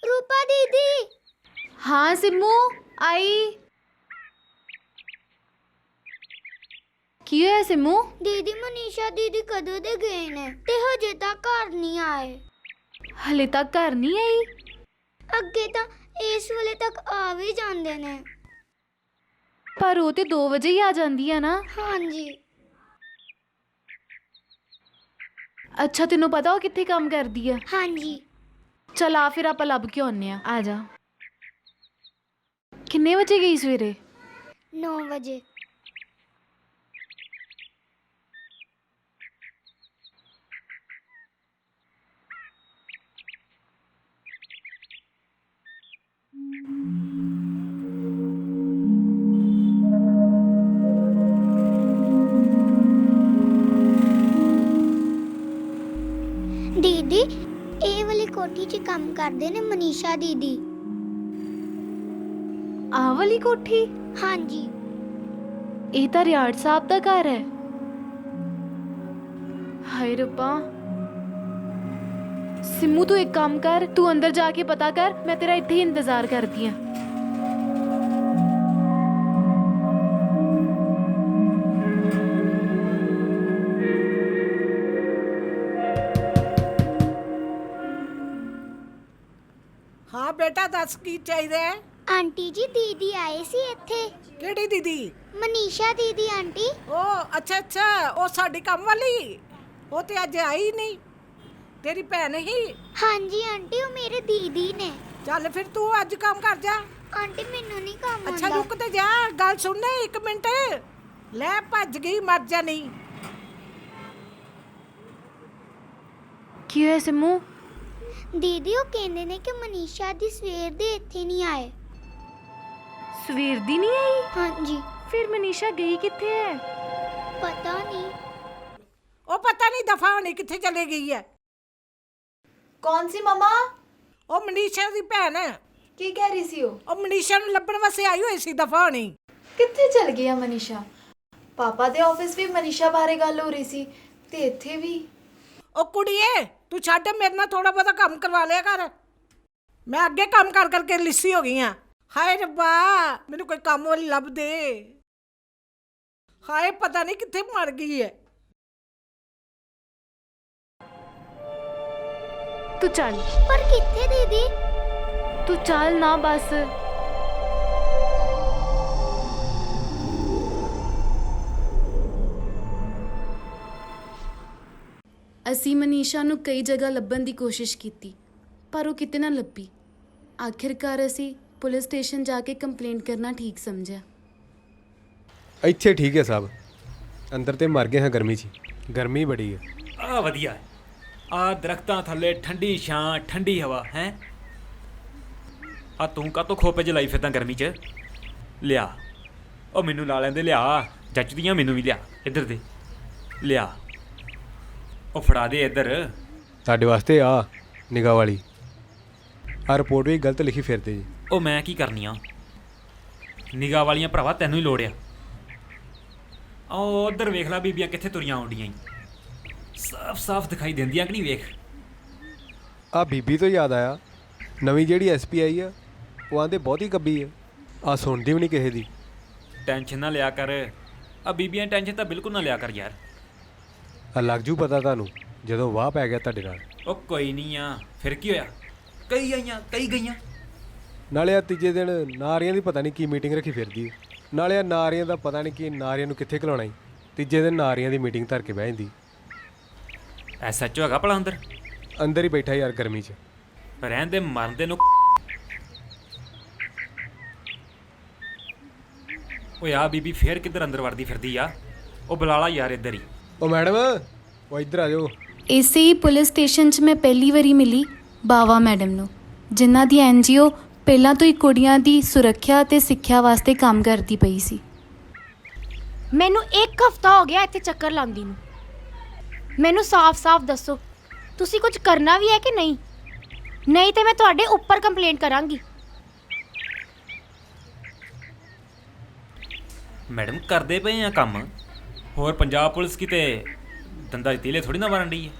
रूपा दीदी हाँ सिमू आई की होया सिमू? दीदी मनीषा दीदी कदों दे गए ने ते हजे तक घर नहीं आए। हले तक घर नहीं आई? अगे तो इस वेले तक आ भी जांदे ने। पर वो तो 2 बजे ही आ जाती है ना। हाँ जी। अच्छा तेनों पता वो कित्थे काम करती है? हाँ जी। चल आ फिर आप लभ के आने आ जा। किन्ने बजे गई सवेरे? 9 बजे। दीदी ए वाली कोठी च काम करदे ने मनीषा दीदी। आ वाली कोठी? हाँ जी। ये तो रियाड़ साहब का घर है। हाय रब्बा। सिमू तू एक काम कर तू अंदर जाके पता कर मैं तेरा इत्थे ही इंतजार करती हूँ। हाँ बेटा दस की चाहिए? आंटी जी दीदी आए सी इत्थे। केड़ी दीदी? मनीषा दीदी आंटी। ओ अच्छा अच्छा ओ साडी काम वाली वो ते अज आई नहीं तेरी भैन ही? हाँ जी आंटी वो मेरे दीदी ने। चल फिर तू अज काम कर जा। आंटी मैनू नहीं काम अच्छा आंदा। रुक ते जा गल सुन 1 मिनट ले भज गई मर जा नहीं। की है सिमू? दीदी वो कहंदे ने कि मनीषा दी सवेर दे इत्थे नहीं आए। सवेर दी नहीं आई? हाँ जी। फिर मनीषा गई कित्थे है? पता नहीं। ओ पता नहीं दफा होने किथे चले गई है। कौन सी मम्मा? ओ मनीषा दी भैन ਕੀ ਕਹਿ ਰਹੀ ਸੀ ਉਹ? ਉਹ ਮਨੀਸ਼ਾ ਨੂੰ ਲੱਭਣ ਵਾਸਤੇ ਆਈ ਹੋਈ ਸੀ ਦਫਾ ਹੋਣੀ। ਕਿੱਥੇ ਚਲ ਗਈ ਆ ਮਨੀਸ਼ਾ? ਪਾਪਾ ਦੇ ਆਫਿਸ ਵੀ ਮਨੀਸ਼ਾ ਬਾਰੇ ਗੱਲ ਹੋ ਰਹੀ ਸੀ ਤੇ ਇੱਥੇ ਵੀ। ਉਹ ਕੁੜੀਏ ਤੂੰ ਛੱਡ, ਮੇਰੇ ਨਾਲ ਥੋੜਾ ਬਹੁਤਾ ਕੰਮ ਕਰਵਾ ਲਿਆ ਕਰ। ਮੈਂ ਅੱਗੇ ਕੰਮ ਕਰ ਕਰਕੇ ਲਿੱਸੀ ਹੋ ਗਈ ਆ। ਹਾਏ ਰੱਬਾ, ਮੈਨੂੰ ਕੋਈ ਕੰਮ ਵਾਲੀ ਲੱਭ ਦੇ। ਹਾਏ ਪਤਾ ਨਹੀਂ ਕਿੱਥੇ ਮਰ ਗਈ ਹੈ। ਤੂੰ ਚੱਲ, ਪਰ ਕਿੱਥੇ ਦੀਦੀ? ਤੂੰ ਚੱਲ ਨਾ ਬਸ। ਅਸੀਂ ਮਨੀਸ਼ਾ ਨੂੰ ਕਈ ਜਗ੍ਹਾ ਲੱਭਣ ਦੀ ਕੋਸ਼ਿਸ਼ ਕੀਤੀ ਪਰ ਉਹ ਕਿਤੇ ਨਾ ਲੱਭੀ। ਆਖਿਰਕਾਰ ਅਸੀਂ ਪੁਲਿਸ ਸਟੇਸ਼ਨ ਜਾ ਕੇ ਕੰਪਲੇਂਟ ਕਰਨਾ ਠੀਕ ਸਮਝਿਆ। ਇੱਥੇ ਠੀਕ ਹੈ ਸਾਹਿਬ, ਅੰਦਰ ਤੇ ਮਰ ਗਏ ਹਾਂ ਗਰਮੀ 'ਚ। ਗਰਮੀ ਬੜੀ ਹੈ। ਆ ਵਧੀਆ ਆ ਦਰਖਤਾਂ ਥੱਲੇ ਠੰਡੀ ਛਾਂ ਠੰਡੀ ਹਵਾ ਹੈ। ਆ ਤੂੰ ਕਾਤੋਂ ਖੋਪੇ 'ਚ ਲਾਈ ਫਿਰਦਾ ਗਰਮੀ 'ਚ? ਲਿਆ ਉਹ ਮੈਨੂੰ ਲਾ ਲੈਂਦੇ, ਲਿਆ ਜੱਚਦੀਆਂ ਮੈਨੂੰ ਵੀ, ਲਿਆ ਇੱਧਰ ਦੇ, ਲਿਆ ਉਹ ਫੜਾ ਦੇ ਇੱਧਰ। ਤੁਹਾਡੇ ਵਾਸਤੇ ਆ ਨਿਗਾਹ ਵਾਲੀ ਆ ਰਿਪੋਰਟ ਵੀ ਗਲਤ ਲਿਖੀ ਫਿਰਦੇ ਜੀ। ਉਹ ਮੈਂ ਕੀ ਕਰਨੀ ਆ ਨਿਗਾਹ ਵਾਲੀਆਂ ਭਰਾਵਾ, ਤੈਨੂੰ ਹੀ ਲੋੜ ਆ। ਉਹ ਉੱਧਰ ਵੇਖ ਲੈ ਬੀਬੀਆਂ ਕਿੱਥੇ ਤੁਰੀਆਂ ਆਉਂਦੀਆਂ ਈ, ਸਾਫ਼ ਸਾਫ਼ ਦਿਖਾਈ ਦਿੰਦੀਆਂ ਕਿ ਨਹੀਂ? ਵੇਖ ਆ ਬੀਬੀ ਤੋਂ ਯਾਦ ਆਇਆ, ਨਵੀਂ ਜਿਹੜੀ ਐਸਪੀ ਆਈ ਆ ਉਹ ਆਂਦੇ ਬਹੁਤੀ ਕੱਬੀ ਆ, ਆ ਸੁਣਦੀ ਵੀ ਨਹੀਂ ਕਿਸੇ ਦੀ। ਟੈਨਸ਼ਨ ਨਾ ਲਿਆ ਕਰ, ਆ ਬੀਬੀਆਂ ਟੈਨਸ਼ਨ ਤਾਂ ਬਿਲਕੁਲ ਨਾ ਲਿਆ ਕਰ ਯਾਰ। ਆ ਲੱਗ ਜੂ ਪਤਾ ਤੁਹਾਨੂੰ ਜਦੋਂ ਵਾਹ ਪੈ ਗਿਆ ਤੁਹਾਡੇ ਨਾਲ। ਉਹ ਕੋਈ ਨਹੀਂ ਆ, ਫਿਰ ਕੀ ਹੋਇਆ? ਕਈ ਆਈਆਂ ਕਈ ਗਈਆਂ। ਨਾਲੇ ਆ ਤੀਜੇ ਦਿਨ ਨਾਰੀਆਂ ਦੀ ਪਤਾ ਨਹੀਂ ਕੀ ਮੀਟਿੰਗ ਰੱਖੀ ਫਿਰਦੀ ਹੈ। ਨਾਲੇ ਆ ਨਾਰੀਆਂ ਦਾ ਪਤਾ ਨਹੀਂ ਕੀ, ਨਾਰੀਆਂ ਨੂੰ ਕਿੱਥੇ ਖਿਲਾਉਣਾ ਈ। ਤੀਜੇ ਦਿਨ ਨਾਰੀਆਂ ਦੀ ਮੀਟਿੰਗ ਧਰ ਕੇ ਬਹਿ ਜਾਂਦੀ। ਐਸਐਚਓ ਹੈਗਾ ਭਲਾ ਅੰਦਰ? ਅੰਦਰ ਹੀ ਬੈਠਾ ਯਾਰ ਗਰਮੀ 'ਚ। ਰਹਿਣ ਦੇ, ਮਰਨ ਦੇ ਨੂੰ। ਓਏ ਆ ਬੀਬੀ ਫੇਰ ਕਿੱਧਰ ਅੰਦਰ ਵੜਦੀ ਫਿਰਦੀ ਆ? ਉਹ ਬੁਲਾਲਾ ਯਾਰ ਇੱਧਰ ਹੀ। ਉਹ ਮੈਡਮ ਉਹ ਇੱਧਰ ਆ ਜਾਓ। ਇਸੇ ਹੀ ਪੁਲਿਸ ਸਟੇਸ਼ਨ 'ਚ ਮੈਂ ਪਹਿਲੀ ਵਾਰੀ ਮਿਲੀ ਬਾਵਾ ਮੈਡਮ ਨੂੰ, ਜਿਨ੍ਹਾਂ ਦੀ ਐਨਜੀਓ ਪਹਿਲਾਂ ਤੋਂ ਹੀ ਕੁੜੀਆਂ ਦੀ ਸੁਰੱਖਿਆ ਅਤੇ ਸਿੱਖਿਆ ਵਾਸਤੇ ਕੰਮ ਕਰਦੀ ਪਈ ਸੀ। ਮੈਨੂੰ 1 ਹਫ਼ਤਾ ਹੋ ਗਿਆ ਇੱਥੇ ਚੱਕਰ ਲਾਉਂਦੀ ਨੂੰ। ਮੈਨੂੰ ਸਾਫ਼-ਸਾਫ਼ ਦੱਸੋ, ਤੁਸੀਂ ਕੁਝ ਕਰਨਾ ਵੀ ਹੈ ਕਿ ਨਹੀਂ? ਨਹੀਂ ਤੇ ਮੈਂ ਤੁਹਾਡੇ ਉੱਪਰ ਕੰਪਲੇਂਟ ਕਰਾਂਗੀ। ਮੈਡਮ ਕਰਦੇ ਪਏ ਆ ਕੰਮ, ਹੋਰ ਪੰਜਾਬ ਪੁਲਿਸ ਕਿਤੇ ਦੰਦਾਂ 'ਚ ਤੀਲੇ ਥੋੜੀ ਨਾ ਮਾਰਨ ਡਈ ਹੈ।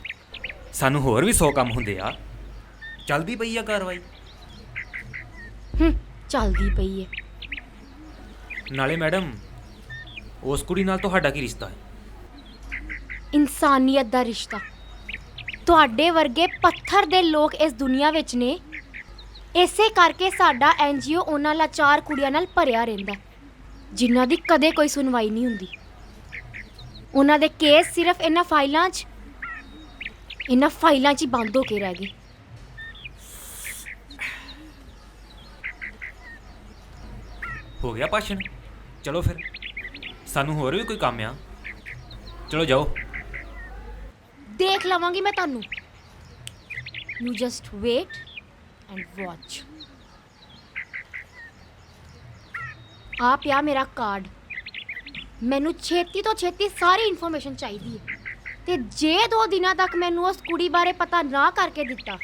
ਸਾਨੂੰ ਹੋਰ ਵੀ 100 ਕੰਮ ਹੁੰਦੇ ਆ। ਚੱਲਦੀ ਪਈ ਆ ਕਾਰਵਾਈ। ਚੱਲਦੀ ਪਈ ਹੈ। ਨਾਲੇ ਮੈਡਮ ਉਸ ਕੁੜੀ ਨਾਲ ਤੁਹਾਡਾ ਕੀ ਰਿਸ਼ਤਾ ਹੈ? ਇਨਸਾਨੀਅਤ ਦਾ ਰਿਸ਼ਤਾ। ਤੁਹਾਡੇ ਵਰਗੇ ਪੱਥਰ ਦੇ ਲੋਕ ਇਸ ਦੁਨੀਆ ਵਿੱਚ ਨੇ, ਇਸੇ ਕਰਕੇ ਸਾਡਾ ਐਨਜੀਓ ਉਹਨਾਂ ਲਾਚਾਰ ਕੁੜੀਆਂ ਨਾਲ ਭਰਿਆ ਰਹਿੰਦਾ ਜਿਨ੍ਹਾਂ ਦੀ ਕਦੇ ਕੋਈ ਸੁਣਵਾਈ ਨਹੀਂ ਹੁੰਦੀ। ਉਹਨਾਂ ਦੇ ਕੇਸ ਸਿਰਫ ਇਹਨਾਂ ਫਾਈਲਾਂ 'ਚ ਹੀ ਬੰਦ ਹੋ ਕੇ ਰਹਿ ਗਏ। ਹੋ ਗਿਆ ਭਾਸ਼ਣ? ਚਲੋ ਫਿਰ, ਸਾਨੂੰ ਹੋਰ ਵੀ ਕੋਈ ਕੰਮ ਆ। ਚਲੋ ਜਾਓ। ਦੇਖ ਲਵਾਂਗੀ ਮੈਂ ਤੁਹਾਨੂੰ। You just wait and watch. ਆ ਪਿਆ ਮੇਰਾ ਕਾਰਡ। ਮੈਨੂੰ ਛੇਤੀ ਤੋਂ ਛੇਤੀ ਸਾਰੀ ਇਨਫੋਰਮੇਸ਼ਨ ਚਾਹੀਦੀ ਹੈ ਤੇ ਜੇ 2 ਦਿਨਾਂ ਤੱਕ ਮੈਨੂੰ ਉਸ ਕੁੜੀ ਬਾਰੇ ਪਤਾ ਨਾ ਕਰਕੇ ਦਿੱਤਾ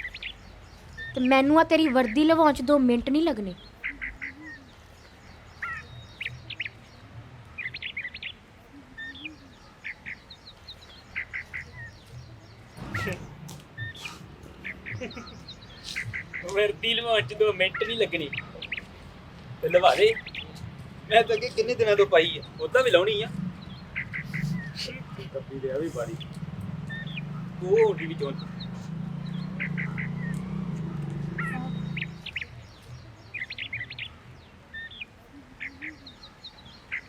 ਤੇ ਮੈਨੂੰ ਆ ਤੇਰੀ ਵਰਦੀ ਲਵਾਉਣ 'ਚ 2 ਮਿੰਟ ਨਹੀਂ ਲੱਗਣੇ। ਵਰਦੀ ਲਵਾਉਣ 'ਚ 2 ਮਿੰਟ ਨਹੀਂ ਲੱਗਣੀ ਤੇ ਲਵਾ ਦੇ। ਮੈਂ ਤਾਂ ਅੱਗੇ ਕਿੰਨੇ ਦਿਨਾਂ ਤੋਂ ਪਾਈ ਆ, ਉੱਦਾਂ ਵੀ ਲਾਉਣੀ ਆ। ਕੱਪੀ ਦੇ ਆ ਵੀ ਬਾਰੀ ਉਹ ਹੋਣੀ ਵੀ ਚੋਂ।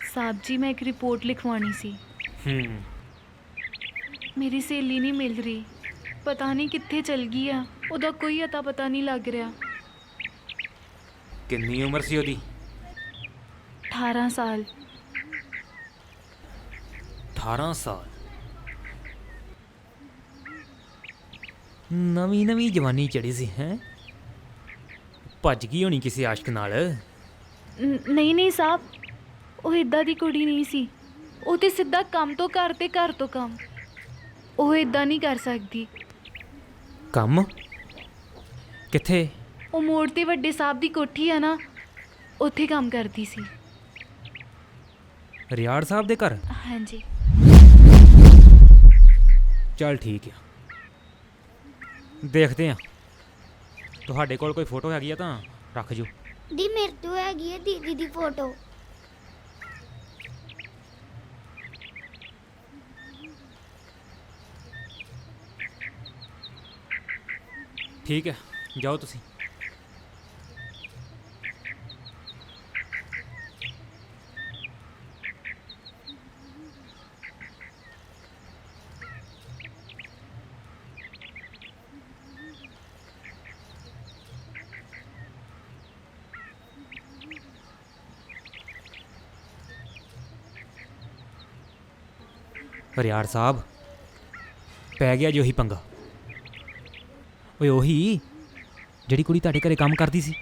ਸਾਹਿਬ ਜੀ, ਮੈਂ ਇੱਕ ਰਿਪੋਰਟ ਲਿਖਵਾਉਣੀ ਸੀ। ਮੇਰੀ ਸਹੇਲੀ ਨਹੀਂ ਮਿਲ ਰਹੀ, ਪਤਾ ਨਹੀਂ ਕਿੱਥੇ ਚਲ ਗਈ ਆ। ਉਹਦਾ ਕੋਈ ਅਤਾ ਪਤਾ ਨਹੀਂ ਲੱਗ ਰਿਹਾ। ਕਿੰਨੀ ਉਮਰ ਸੀ ਉਹਦੀ? 18 ਸਾਲ। 18 ਸਾਲ। ਨਵੀਂ ਜਵਾਨੀ ਚੜੀ ਸੀ ਹੈ। ਭੱਜ ਗਈ ਹੋਣੀ ਕਿਸੇ ਆਸ਼ਕ ਨਾਲ। ਨਹੀਂ ਸਾਹਿਬ, ਉਹ ਇਦਾਂ ਦੀ ਕੁੜੀ ਨਹੀਂ ਸੀ। ਉਹ ਤੇ ਸਿੱਧਾ ਕੰਮ ਤੋਂ ਘਰ ਤੇ ਘਰ ਤੋਂ ਕੰਮ। ਉਹ ਇਦਾਂ ਨਹੀਂ ਕਰ ਸਕਦੀ। ਕੰਮ ਕਿੱਥੇ? ਉਹ ਮੋੜ ਤੇ ਵੱਡੇ ਸਾਹਿਬ ਦੀ ਕੋਠੀ ਆ ਨਾ, ਉੱਥੇ ਕੰਮ ਕਰਦੀ ਸੀ। ਰਿਆੜ ਸਾਹਿਬ ਦੇ ਘਰ? ਹਾਂਜੀ। ਚੱਲ ਠੀਕ ਆ, ਦੇਖਦੇ ਆ। ਤੁਹਾਡੇ ਕੋਲ ਕੋਈ ਫੋਟੋ ਹੈਗੀ ਆ ਤਾਂ ਰੱਖ ਜੋ। ਦੀ ਮੇਰੇ ਤੋਂ ਹੈਗੀ ਹੈ ਦੀਦੀ ਦੀ ਫੋਟੋ। ਠੀਕ ਹੈ, ਜਾਓ ਤੁਸੀਂ। ਰਿਆੜ ਸਾਹਿਬ, ਪੈ ਗਿਆ ਜੀ ਉਹੀ ਪੰਗਾ। ਓਏ ਉਹੀ ਜਿਹੜੀ ਕੁੜੀ ਤੁਹਾਡੇ ਘਰੇ ਕੰਮ ਕਰਦੀ ਸੀ।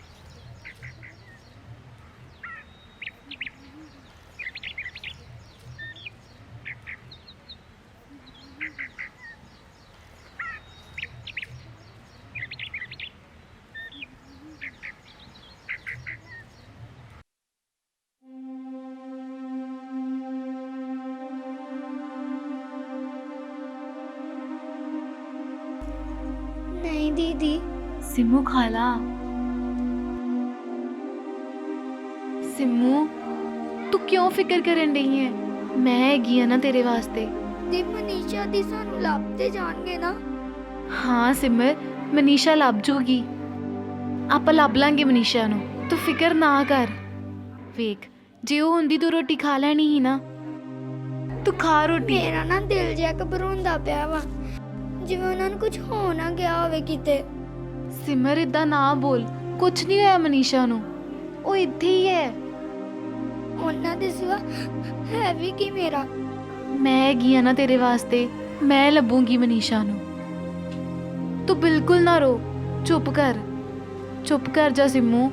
ਨਹੀਂ ਦੀਦੀ। ਸਿਮੂ ਖਾਲਾ, ਸਿਮੂ ਤੂੰ ਕਿਉਂ ਫਿਕਰ ਕਰਨ ਡਈ ਹੈ? ਮੈਂ ਹੈਗੀ ਆ ਨਾ ਤੇਰੇ ਵਾਸਤੇ। ਦੀ ਮਨੀਸ਼ਾ ਦੀ ਸਾਨੂੰ ਲੱਭਦੇ ਜਾਣਗੇ ਨਾ? ਹਾਂ ਸਿਮਰ, ਮਨੀਸ਼ਾ ਲੱਭ ਜੂਗੀ। ਆਪਾਂ ਲੱਭ ਲਾਂਗੇ ਮਨੀਸ਼ਾ ਨੂੰ, ਤੂੰ ਫਿਕਰ ਨਾ ਕਰ। ਵੇਖ, ਜੇ ਉਹ ਹੁੰਦੀ ਤੂੰ ਰੋਟੀ ਖਾ ਲੈਣੀ ਸੀ ਨਾ। ਤੂੰ ਖਾ ਰੋਟੀ। ਮੇਰਾ ਨਾ ਦਿਲ ਜਿਹਾ ਘਬਰਾਉਂਦਾ ਪਿਆ ਵਾ, ਜਿਵੇਂ ਉਹਨਾਂ ਨੂੰ ਕੁਝ ਹੋ ਨਾ ਗਿਆ ਹੋਵੇ ਕਿਤੇ। ਸਿਮਰ ਇਦਾਂ ਨਾ ਬੋਲ, ਕੁਝ ਨਹੀਂ ਹੋਇਆ ਮਨੀਸ਼ਾ ਨੂੰ, ਉਹ ਇੱਥੇ ਹੀ ਹੈ। ਉਹਨਾਂ ਦੇ ਸਿਵਾ ਹੈ ਵੀ ਕੀ ਮੇਰਾ? ਮੈਂ ਹੈਗੀ ਆ ਨਾ ਤੇਰੇ ਵਾਸਤੇ, ਮੈਂ ਲੱਭੂੰਗੀ ਮਨੀਸ਼ਾ ਨੂੰ। ਤੂੰ ਬਿਲਕੁਲ ਨਾ ਰੋ, ਚੁੱਪ ਕਰ, ਚੁੱਪ ਕਰ ਜਾ ਸਿਮੂ।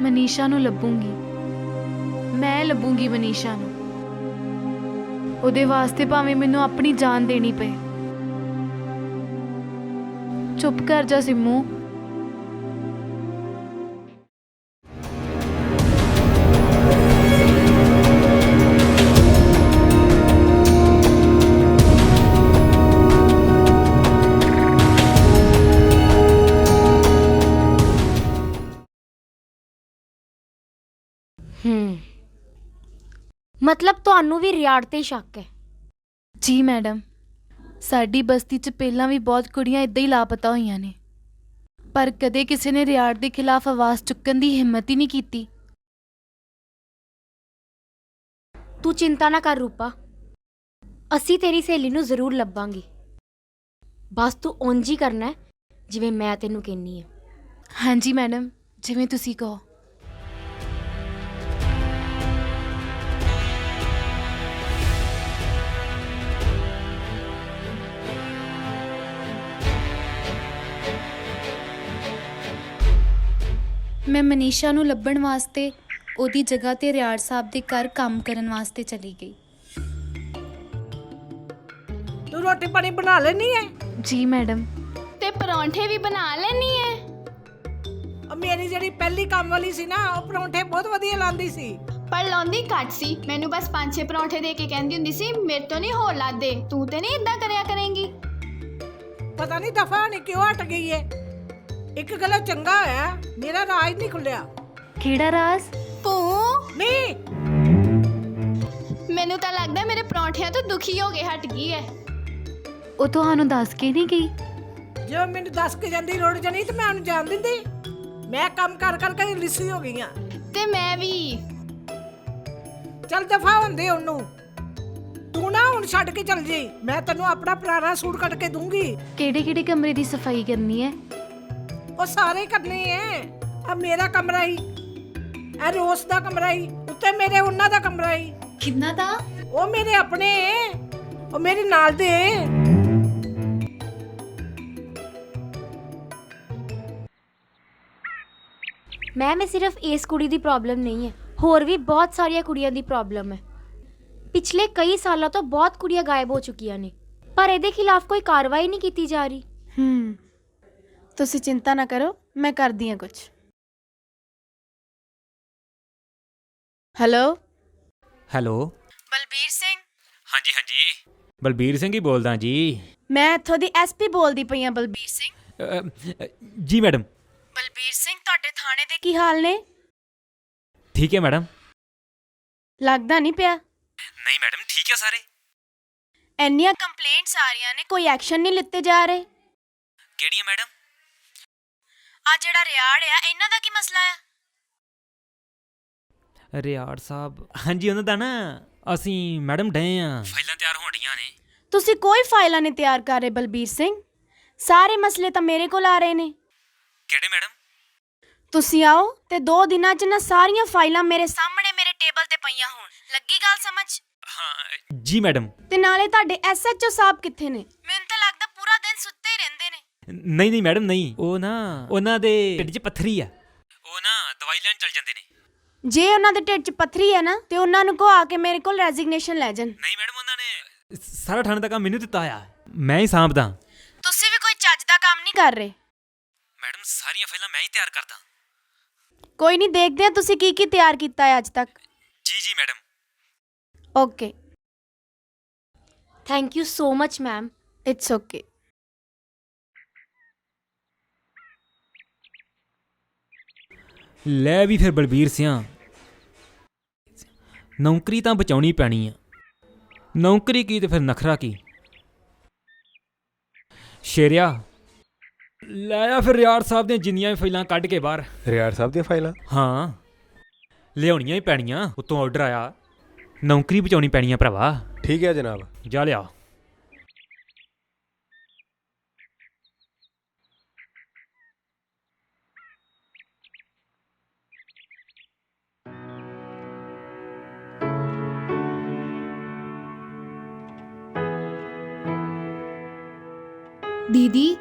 ਮਨੀਸ਼ਾ ਨੂੰ ਲੱਭੂੰਗੀ, ਮੈਂ ਲੱਭੂੰਗੀ ਮਨੀਸ਼ਾ ਨੂੰ। ਉਹਦੇ ਵਾਸਤੇ ਭਾਵੇਂ ਮੈਨੂੰ ਆਪਣੀ ਜਾਨ ਦੇਣੀ ਪਏ। ਚੁੱਪ ਕਰ ਜਾ ਸਿਮੂ। ਮਤਲਬ ਤੁਹਾਨੂੰ ਵੀ ਰਿਆੜ ਤੇ ਸ਼ੱਕ ਹੈ? ਜੀ ਮੈਡਮ, ਸਾਡੀ ਬਸਤੀ 'ਚ ਪਹਿਲਾਂ ਵੀ ਬਹੁਤ ਕੁੜੀਆਂ ਇੱਦਾਂ ਹੀ ਲਾਪਤਾ ਹੋਈਆਂ ਨੇ, ਪਰ ਕਦੇ ਕਿਸੇ ਨੇ ਰਿਆੜ ਦੇ ਖਿਲਾਫ ਆਵਾਜ਼ ਚੁੱਕਣ ਦੀ ਹਿੰਮਤ ਹੀ ਨਹੀਂ ਕੀਤੀ। ਤੂੰ ਚਿੰਤਾ ਨਾ ਕਰ ਰੂਪਾ, ਅਸੀਂ ਤੇਰੀ ਸਹੇਲੀ ਨੂੰ ਜ਼ਰੂਰ ਲੱਭਾਂਗੇ। ਬਸ ਤੂੰ ਉਂਝ ਹੀ ਕਰਨਾ ਹੈ ਜਿਵੇਂ ਮੈਂ ਤੈਨੂੰ ਕਹਿੰਨੀ ਹਾਂ। ਹਾਂਜੀ ਮੈਡਮ, ਜਿਵੇਂ ਤੁਸੀਂ ਕਹੋ। ਮੈਂ ਮਨੀਸ਼ਾ ਨੂੰ ਲੱਭਣ ਵਾਸਤੇ ਉਹਦੀ ਜਗ੍ਹਾ ਤੇ ਰਿਆੜ ਸਾਹਿਬ ਦੇ ਘਰ ਕੰਮ ਕਰਨ ਵਾਸਤੇ ਚਲੀ ਗਈ। ਤੂੰ ਰੋਟੀ ਪਾਣੀ ਬਣਾ ਲੈਣੀ ਹੈ? ਜੀ ਮੈਡਮ। ਤੇ ਪਰੌਂਠੇ ਵੀ ਬਣਾ ਲੈਣੀ ਹੈ? ਮੇਰੀ ਜਿਹੜੀ ਪਹਿਲੀ ਕੰਮ ਵਾਲੀ ਸੀ ਨਾ, ਉਹ ਪਰੌਂਠੇ ਬਹੁਤ ਵਧੀਆ ਲਾਉਂਦੀ ਸੀ। ਪਰ ਲਾਉਂਦੀ ਘੱਟ ਸੀ। ਮੈਨੂੰ ਬਸ 5-6 ਪਰੌਂਠੇ ਦੇ ਕੇ ਕਹਿੰਦੀ ਹੁੰਦੀ ਸੀ, ਮੇਰੇ ਤੋਂ ਨਹੀਂ ਹੋਰ ਲਾਦੇ, ਤੂੰ ਤੇ ਨਹੀਂ ਇਦਾਂ ਕਰਿਆ ਕਰੇਂਗੀ। ਪਤਾ ਨਹੀਂ ਦਫਾ ਨਹੀਂ ਕਿਉਂ ਹਟ ਗਈ ਹੈ। ਇੱਕ ਗੱਲ ਚੰਗਾ ਹੋਇਆ, ਮੇਰਾ ਰਾਜ ਨਹੀਂ ਖੁੱਲਿਆ। ਕਿਹੜਾ ਰਾਜ? ਭੂ ਨਹੀਂ, ਮੈਨੂੰ ਤਾਂ ਲੱਗਦਾ ਮੇਰੇ ਪਰੌਂਠਿਆਂ ਤੋਂ ਦੁਖੀ ਹੋ ਕੇ ਹਟ ਗਈ ਹੈ। ਉਹ ਤੁਹਾਨੂੰ ਦੱਸ ਕੇ ਨਹੀਂ ਗਈ? ਜੇ ਮੈਨੂੰ ਦੱਸ ਕੇ ਜਾਂਦੀ ਰੋੜ ਜਾਣੀ ਤੇ ਮੈਂ ਉਹਨੂੰ ਜਾਣ ਦਿੰਦੀ। ਮੈਂ ਕੰਮ ਕਰ ਕਰਕੇ ਲਿੱਸੀ ਹੋ ਗਈ ਆ। ਤੇ ਮੈਂ ਵੀ। ਚੱਲ ਦਫਾ ਹੁੰਦੇ ਉਹਨੂੰ। ਤੂੰ ਨਾ ਹੁਣ ਛੱਡ ਕੇ ਚੱਲ ਜੀ, ਮੈਂ ਤੈਨੂੰ ਆਪਣਾ ਪੁਰਾਣਾ ਸੂਟ ਕੱਢ ਕੇ ਦੂੰਗੀ। ਕਿਹੜੇ ਕਿਹੜੇ ਕਮਰੇ ਦੀ ਸਫਾਈ ਕਰਨੀ ਹੈ? ਉਹ ਸਾਰੇ ਕਰਨੇ ਐ। ਆ ਮੇਰਾ ਕਮਰਾ ਹੀ, ਇਹ ਰੋਸ ਦਾ ਕਮਰਾ ਹੀ, ਉੱਤੇ ਮੇਰੇ ਉਹਨਾਂ ਦਾ ਕਮਰਾ ਹੀ। ਕਿੰਨਾ ਦਾ? ਉਹ ਮੇਰੇ ਆਪਣੇ ਐ, ਉਹ ਮੇਰੇ ਨਾਲ ਦੇ ਐ। ਮੈਂ ਸਿਰਫ ਇਸ ਕੁੜੀ ਦੀ ਪ੍ਰੋਬਲਮ ਨਹੀਂ ਹੈ, ਹੋਰ ਵੀ ਬਹੁਤ ਸਾਰੀਆਂ ਕੁੜੀਆਂ ਦੀ ਪ੍ਰੋਬਲਮ ਹੈ। ਪਿਛਲੇ ਕਈ ਸਾਲਾਂ ਤੋਂ ਬਹੁਤ ਕੁੜੀਆਂ ਗਾਇਬ ਹੋ ਚੁੱਕੀਆਂ ਨੇ, ਪਰ ਇਹਦੇ ਖਿਲਾਫ ਕੋਈ ਕਾਰਵਾਈ ਨਹੀਂ ਕੀਤੀ ਜਾ ਰਹੀ। ਤੁਸੀਂ ਚਿੰਤਾ ਨਾ ਕਰੋ, ਮੈਂ ਕਰਦੀ ਹਾਂ ਕੁਝ। Hello hello. ਬਲਬੀਰ ਸਿੰਘ, ਹਾਂਜੀ ਹਾਂਜੀ, ਬਲਬੀਰ ਸਿੰਘ ਹੀ ਬੋਲਦਾ ਜੀ। ਮੈਂ ਇੱਥੋਂ ਦੀ ਐਸਪੀ ਬੋਲਦੀ ਪਈ ਹਾਂ। ਬਲਬੀਰ ਸਿੰਘ, ਜੀ ਮੈਡਮ। ਬਲਬੀਰ ਸਿੰਘ, ਤੁਹਾਡੇ ਥਾਣੇ ਦੇ ਕੀ ਹਾਲ ਨੇ? ਠੀਕ ਹੈ ਮੈਡਮ। ਲੱਗਦਾ ਨਹੀਂ ਪਿਆ। ਨਹੀਂ ਮੈਡਮ, ਠੀਕ ਹੈ ਸਾਰੇ। ਇੰਨੀਆਂ ਕੰਪਲੇਂਟਸ ਆ ਰਹੀਆਂ ਨੇ, ਕੋਈ ਐਕਸ਼ਨ ਨਹੀਂ ਲਿੱਤੇ ਜਾ ਰਹੇ। ਕਿਹੜੀਆਂ ਮੈਡਮ? ਆ ਜਿਹੜਾ ਰਿਆੜ ਆ, ਇਹਨਾਂ ਦਾ ਕੀ ਮਸਲਾ ਆ? ਰਿਆੜ ਸਾਹਿਬ, ਹਾਂਜੀ ਉਹਨਾਂ ਦਾ ਨਾ ਅਸੀਂ ਮੈਡਮ ਡਏ ਆ, ਫਾਈਲਾਂ ਤਿਆਰ ਹੋਣ ਡੀਆਂ ਨੇ। ਤੁਸੀਂ ਕੋਈ ਫਾਈਲਾਂ ਨਹੀਂ ਤਿਆਰ ਕਰ ਰਹੇ ਬਲਬੀਰ ਸਿੰਘ, ਸਾਰੇ ਮਸਲੇ ਤਾਂ ਮੇਰੇ ਕੋਲ ਆ ਰਹੇ ਨੇ। ਕਿਹੜੇ ਮੈਡਮ? ਤੁਸੀਂ ਆਓ ਤੇ 2 ਦਿਨਾਂ 'ਚ ਨਾ ਸਾਰੀਆਂ ਫਾਈਲਾਂ ਮੇਰੇ ਸਾਹਮਣੇ ਮੇਰੇ ਟੇਬਲ ਤੇ ਪਈਆਂ ਹੋਣ। ਲੱਗੀ ਗੱਲ ਸਮਝ? ਹਾਂ ਜੀ ਮੈਡਮ। ਤੇ ਨਾਲੇ ਤੁਹਾਡੇ ਐਸਐਚਓ ਸਾਹਿਬ ਕਿੱਥੇ ਨੇ? ਮੈਨੂੰ ਤਾਂ ਲੱਗਦਾ ਪੂਰਾ ਦਿਨ ਸੁੱਤੇ ਹੀ ਰਹਿੰਦੇ ਨੇ। ਨਹੀਂ ਨਹੀਂ ਮੈਡਮ, ਨਹੀਂ, ਉਹ ਨਾ ਉਹਨਾਂ ਦੇ ਢਿੱਡ 'ਚ ਪੱਥਰੀ ਆ, ਉਹ ਨਾ ਦਵਾਈ ਲੈਣ ਚਲ ਜਾਂਦੇ ਨੇ। ਜੇ ਉਹਨਾਂ ਦੇ ਢਿੱਡ 'ਚ ਪੱਥਰੀ ਹੈ ਨਾ, ਤੇ ਉਹਨਾਂ ਨੂੰ ਕਹੋ ਆ ਕੇ ਮੇਰੇ ਕੋਲ ਰੈਜ਼ਿਗਨੇਸ਼ਨ ਲੈ ਜਾਣ। ਨਹੀਂ ਮੈਡਮ, ਉਹਨਾਂ ਨੇ ਸਾਰਾ ਥਾਣੇ ਦਾ ਕੰਮ ਮੈਨੂੰ ਦਿੱਤਾ ਆ, ਮੈਂ ਹੀ ਸਾਂਭਦਾ। ਤੁਸੀਂ ਵੀ ਕੋਈ ਚੱਜ ਦਾ ਕੰਮ ਨਹੀਂ ਕਰ ਰਹੇ। ਮੈਡਮ ਸਾਰੀਆਂ ਫਾਈਲਾਂ ਮੈਂ ਹੀ ਤਿਆਰ ਕਰਦਾ। ਕੋਈ ਨਹੀਂ, ਦੇਖਦੇ ਆ ਤੁਸੀਂ ਕੀ ਕੀ ਤਿਆਰ ਕੀਤਾ ਹੈ ਅੱਜ ਤੱਕ। ਜੀ ਜੀ madam. Okay, thank you so much ma'am. It's okay. ਲੈ ਵੀ ਫਿਰ ਬਲਬੀਰ ਸਿਆਂ, ਨੌਕਰੀ ਤਾਂ ਬਚਾਉਣੀ ਪੈਣੀ ਆ। ਨੌਕਰੀ ਕੀ ਤੇ ਫਿਰ ਨਖਰਾ ਕੀ। ਸ਼ੇਰਿਆ, ਲੈ ਆ ਫਿਰ ਰਿਆੜ ਸਾਹਿਬ ਦੀਆਂ ਜਿੰਨੀਆਂ ਵੀ ਫਾਈਲਾਂ ਕੱਢ ਕੇ ਬਾਹਰ। ਰਿਆੜ ਸਾਹਿਬ ਦੀਆਂ ਫਾਈਲਾਂ? ਹਾਂ, ਲਿਆਉਣੀਆਂ ਹੀ ਪੈਣੀਆਂ, ਉੱਤੋਂ ਆਰਡਰ ਆਇਆ, ਨੌਕਰੀ ਬਚਾਉਣੀ ਪੈਣੀ ਆ ਭਰਾਵਾ। ਠੀਕ ਹੈ ਜਨਾਬ। ਜਾ ਲਿਆ। ਦੀਦੀ,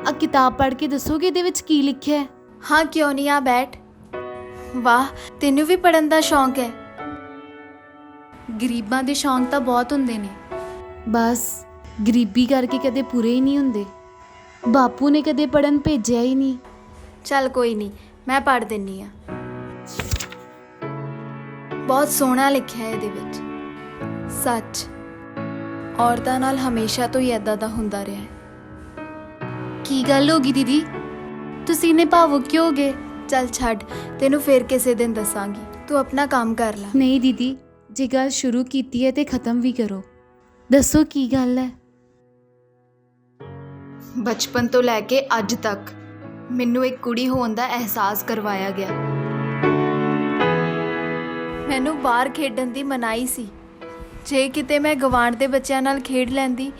ਆ ਕਿਤਾਬ ਪੜ੍ਹ ਕੇ ਦੱਸੋਗੇ ਇਹਦੇ ਵਿੱਚ ਕੀ ਲਿਖਿਆ ਹੈ? ਹਾਂ ਕਿਉਂ ਨਹੀਂ, ਆ ਬੈਠ। ਵਾਹ, ਤੈਨੂੰ ਵੀ ਪੜਨ ਦਾ ਸ਼ੌਂਕ ਹੈ। ਗਰੀਬਾਂ ਦੇ ਸ਼ੌਂਕ ਤਾਂ ਬਹੁਤ ਹੁੰਦੇ ਨੇ। ਬਸ ਗਰੀਬੀ ਕਰਕੇ ਕਦੇ ਪੂਰੇ ਹੀ ਨਹੀਂ ਹੁੰਦੇ। ਬਾਪੂ ਨੇ ਕਦੇ ਪੜਨ ਭੇਜਿਆ ਹੀ ਨਹੀਂ। ਚੱਲ ਕੋਈ ਨਹੀਂ, ਮੈਂ ਪੜ੍ਹ ਦਿੰਨੀ ਆ। ਬਹੁਤ ਸੋਹਣਾ ਲਿਖਿਆ ਹੈ ਇਹਦੇ ਵਿੱਚ। ਸੱਚ, ਔਰਤਾਂ ਨਾਲ ਹਮੇਸ਼ਾ ਤੋਂ ਹੀ ਏਦਾਂ ਦਾ ਹੁੰਦਾ ਰਿਹਾ ਹੈ। ਕੀ ਗੱਲ ਹੋ ਗਈ ਦੀਦੀ, ਤੁਸੀਂ ਇੰਨੇ ਭਾਵੁਕ ਕਿਉਂ ਹੋ ਗਏ? ਚੱਲ ਛੱਡ, ਤੈਨੂੰ ਫੇਰ ਕਿਸੇ ਦਿਨ ਦੱਸਾਂਗੀ। ਤੂੰ ਆਪਣਾ ਕੰਮ ਕਰ ਲੈ। ਨਹੀਂ ਦੀਦੀ, ਜੇ ਗੱਲ ਸ਼ੁਰੂ ਕੀਤੀ ਹੈ ਤੇ ਖਤਮ ਵੀ ਕਰੋ। ਦੱਸੋ ਕੀ ਗੱਲ ਹੈ? ਬਚਪਨ ਤੋਂ ਲੈ ਕੇ ਅੱਜ ਤੱਕ ਮੈਨੂੰ ਇੱਕ ਕੁੜੀ ਹੋਣ ਦਾ ਅਹਿਸਾਸ ਕਰਵਾਇਆ ਗਿਆ। ਮੈਨੂੰ ਬਾਹਰ ਖੇਡਣ ਦੀ ਮਨਾਹੀ ਸੀ। ਜੇ ਕਿਤੇ ਮੈਂ ਗਵਾਂਢ ਦੇ ਬੱਚਿਆਂ ਨਾਲ ਖੇਡ ਲੈਂਦੀ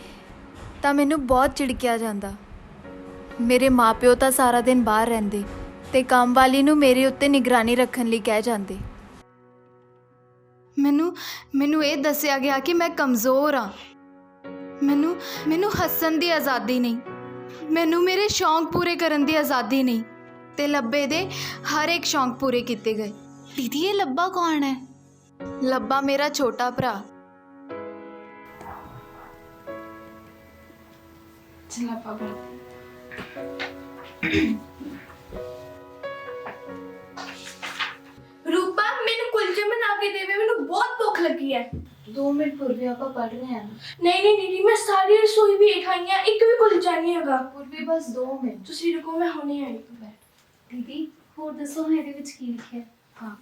ਤਾਂ ਮੈਨੂੰ ਬਹੁਤ ਝਿੜਕਿਆ ਜਾਂਦਾ। ਮੇਰੇ ਮਾਪਿਓ ਤਾਂ ਸਾਰਾ ਦਿਨ ਬਾਹਰ ਰਹਿੰਦੇ ਤੇ ਕੰਮ ਵਾਲੀ ਨੂੰ ਮੇਰੇ ਉੱਤੇ ਨਿਗਰਾਨੀ ਰੱਖਣ ਲਈ ਕਹਿ ਜਾਂਦੇ। ਮੈਨੂੰ ਇਹ ਦੱਸਿਆ ਗਿਆ ਕਿ ਮੈਂ ਕਮਜ਼ੋਰ ਹਾਂ। ਮੈਨੂੰ ਹੱਸਣ ਦੀ ਆਜ਼ਾਦੀ ਨਹੀਂ, ਮੈਨੂੰ ਮੇਰੇ ਸ਼ੌਂਕ ਪੂਰੇ ਕਰਨ ਦੀ ਆਜ਼ਾਦੀ ਨਹੀਂ, ਤੇ ਲੱਭੇ ਦੇ ਹਰ ਇੱਕ ਸ਼ੌਂਕ ਪੂਰੇ ਕੀਤੇ ਗਏ। ਦੀਦੀ, ਇਹ ਲੱਭਾ ਕੌਣ ਹੈ? ਲੱਭਾ ਮੇਰਾ ਛੋਟਾ ਭਰਾ। ਚਲਾ ਪਾਪਾ। ਰੂਪਾ, ਮੈਨੂੰ ਕੁਲਚੇ ਬਣਾ ਕੇ ਦੇਵੇ, ਮੈਨੂੰ ਬਹੁਤ ਭੁੱਖ ਲੱਗੀ ਹੈ। 2 ਮਿੰਟ ਪੂਰਵੀ ਆਪਾਂ ਪੜ ਰਹੇ ਹਾਂ। ਨਹੀਂ ਦੀਦੀ, ਮੈਂ ਸਾਰੀ ਰਸੋਈ ਵੀ ਖਾਈ ਆ, ਇੱਕ ਵੀ ਕੁਲਚਾ ਨਹੀਂ ਹੈਗਾ। ਪੂਰਵੀ ਬਸ 2 ਮਿੰਟ। ਤੁਸੀਂ ਰੁਕੋ, ਮੈਂ ਹੁਣੇ ਆਈ। ਦੀਦੀ, ਹੋਰ ਦੱਸੋ ਇਹਦੇ ਵਿੱਚ ਕੀ ਲਿਖਿਆ? ਹਾਂ,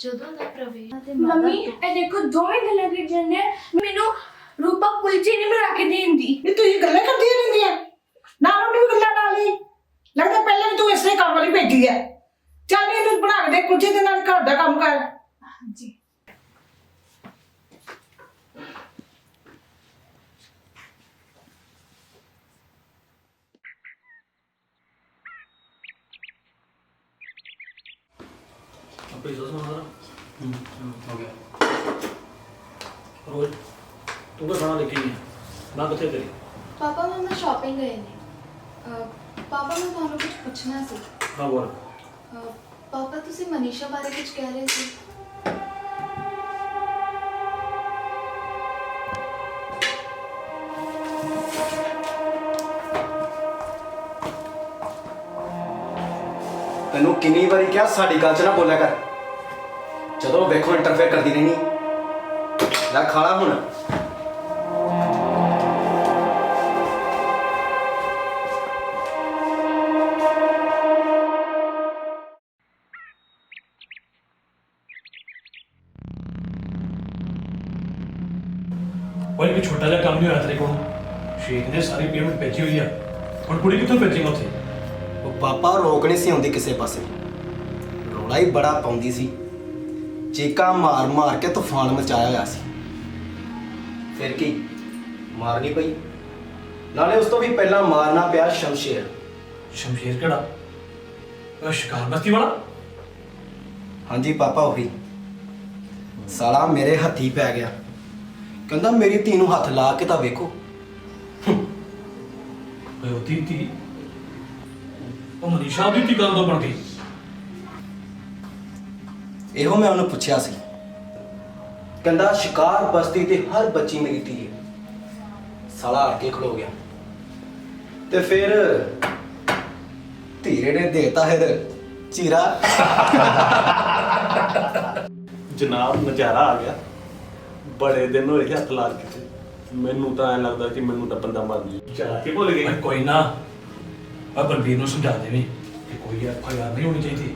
ਜਦੋਂ ਦਾ ਪ੍ਰਵੇਸ਼ ਤੇ ਮੰਮੀ, ਇਹ ਦੇਖੋ ਦੋਵੇਂ ਗੱਲਾਂ ਕਰ ਜਾਂਦੇ ਆ। ਮੈਨੂੰ ਰੂਪਾ ਕੁਲਚੇ ਨਹੀਂ ਬਣਾ ਕੇ ਦੇਂਦੀ। ਨਹੀਂ ਤੂੰ ਇਹ ਗੱਲਾਂ ਕਰਦੀਆਂ ਰਹਿੰਦੀਆਂ, ਨਾਲ ਉਹਨੇ ਵੀ ਗੱਲਾਂ ਨਾਲ ਹੀ ਲੱਗਦਾ। ਪਹਿਲਾਂ ਵੀ ਤੂੰ ਇਸੇ ਕੰਮ ਵਾਲੀ ਭੇਜੀ ਹੈ। ਚੱਲ ਇਹਨੂੰ ਬਣਾ ਕੇ ਦੇ ਕੁਲਚੇ ਦੇ ਨਾਲ, ਘਰ ਦਾ ਕੰਮ ਕਰ। ਜੀ। ਹੋ ਗਿਆ ਰੋਜ਼ ਤੂੰ ਤਾਂ ਖਾਣਾ ਲਿਖੀ ਹੈ ਨਾ ਕਿੱਥੇ ਤੇਰੀ? ਪਾਪਾ ਮੰਮਾ ਸ਼ਾਪਿੰਗ ਗਏ ਨੇ। ਪਾਪਾ ਮੈਂ ਤੁਹਾਨੂੰ ਕੁਝ ਪੁੱਛਣਾ ਸੀ। ਹਾਂ ਬੋਲ। ਪਾਪਾ ਤੁਸੀਂ ਮਨੀਸ਼ਾ ਬਾਰੇ ਕੁਝ ਕਹਿ ਰਹੇ ਸੀ। ਤੈਨੂੰ ਕਿੰਨੀ ਵਾਰੀ ਕਿਹਾ ਸਾਡੀ ਗੱਲ 'ਚ ਨਾ ਬੋਲਿਆ ਕਰ। ਜਦੋਂ ਵੇਖੋ ਇੰਟਰਫੇਅਰ ਕਰਦੀ ਰਹਿਣੀ। ਲੈ ਖਾਲਾ ਹੁਣ। ਕੋਈ ਵੀ ਛੋਟਾ ਜਿਹਾ ਕੰਮ ਨਹੀਂ ਹੋਇਆ ਤੇਰੇ ਕੋਲ। ਸ਼ੇਖ ਨੇ ਸਾਰੀ ਪੇਮੈਂਟ ਭੇਜੀ ਹੋਈ ਆ, ਹੁਣ ਕੁੜੀ ਕਿੱਥੋਂ ਭੇਜੇਗਾ ਉੱਥੇ? ਉਹ ਪਾਪਾ ਰੋਕ ਨਹੀਂ ਸੀ ਆਉਂਦੀ ਕਿਸੇ ਪਾਸੇ, ਰੌਲਾ ਹੀ ਬੜਾ ਪਾਉਂਦੀ ਸੀ। ਚੀਕਾਂ ਮਾਰ ਮਾਰ ਕੇ ਤੂਫਾਨ ਮਚਾਇਆ ਹੋਇਆ ਸੀ। ਫਿਰ ਕੀ ਮਾਰਨੀ ਪਈ। ਨਾਲੇ ਉਸ ਤੋਂ ਵੀ ਪਹਿਲਾਂ ਮਾਰਨਾ ਪਿਆ ਸ਼ਮਸ਼ੇਰ। ਸ਼ਮਸ਼ੇਰ ਕਿਹੜਾ? ਉਹ ਸ਼ਿਕਾਰ ਬਸਤੀ ਵਾਲਾ? ਹਾਂਜੀ ਪਾਪਾ ਉਹੀ। ਸਾਲਾ ਮੇਰੇ ਹੱਥੀ ਪੈ ਗਿਆ। ਕਹਿੰਦਾ ਮੇਰੀ ਧੀ ਨੂੰ ਹੱਥ ਲਾ ਕੇ ਤਾਂ ਵੇਖੋ। ਓਏ ਉਹਦੀ ਧੀ, ਉਹ ਮਨੀਸ਼ਾ ਦੀ ਧੀ ਕਦੋਂ ਤੋਂ ਬਣ ਗਈ? ਇਹੋ ਮੈਂ ਉਹਨੂੰ ਪੁੱਛਿਆ ਸੀ। ਕਹਿੰਦਾ ਸ਼ਿਕਾਰ ਬਸਤੀ ਤੇ ਹਰ ਬੱਚੀ ਮੇਰੀ ਧੀ ਹੈ। ਸਾਲਾ ਅੜ ਕੇ ਖਲੋ ਗਿਆ ਤੇ ਫਿਰ ਧੀਰੇ ਨੇ ਦੇਤਾ ਹੈ ਚੀਰਾ। ਜਨਾਬ ਨਜ਼ਾਰਾ ਆ ਗਿਆ। ਬੜੇ ਦਿਨ ਹੋਏ ਹੱਥ ਲਾ ਕੇ। ਮੈਨੂੰ ਤਾਂ ਐ ਲੱਗਦਾ ਕਿ ਮੈਨੂੰ ਤਾਂ ਬੰਦਾ ਮਰ ਜੂ। ਚਾਹ ਕੇ ਭੁੱਲ ਗਏ। ਕੋਈ ਨਾ, ਆ ਬਲਬੀਰ ਨੂੰ ਸਮਝਾ ਦੇਵੇਂ ਕਿ ਕੋਈ FIR ਨਹੀਂ ਹੋਣੀ ਚਾਹੀਦੀ।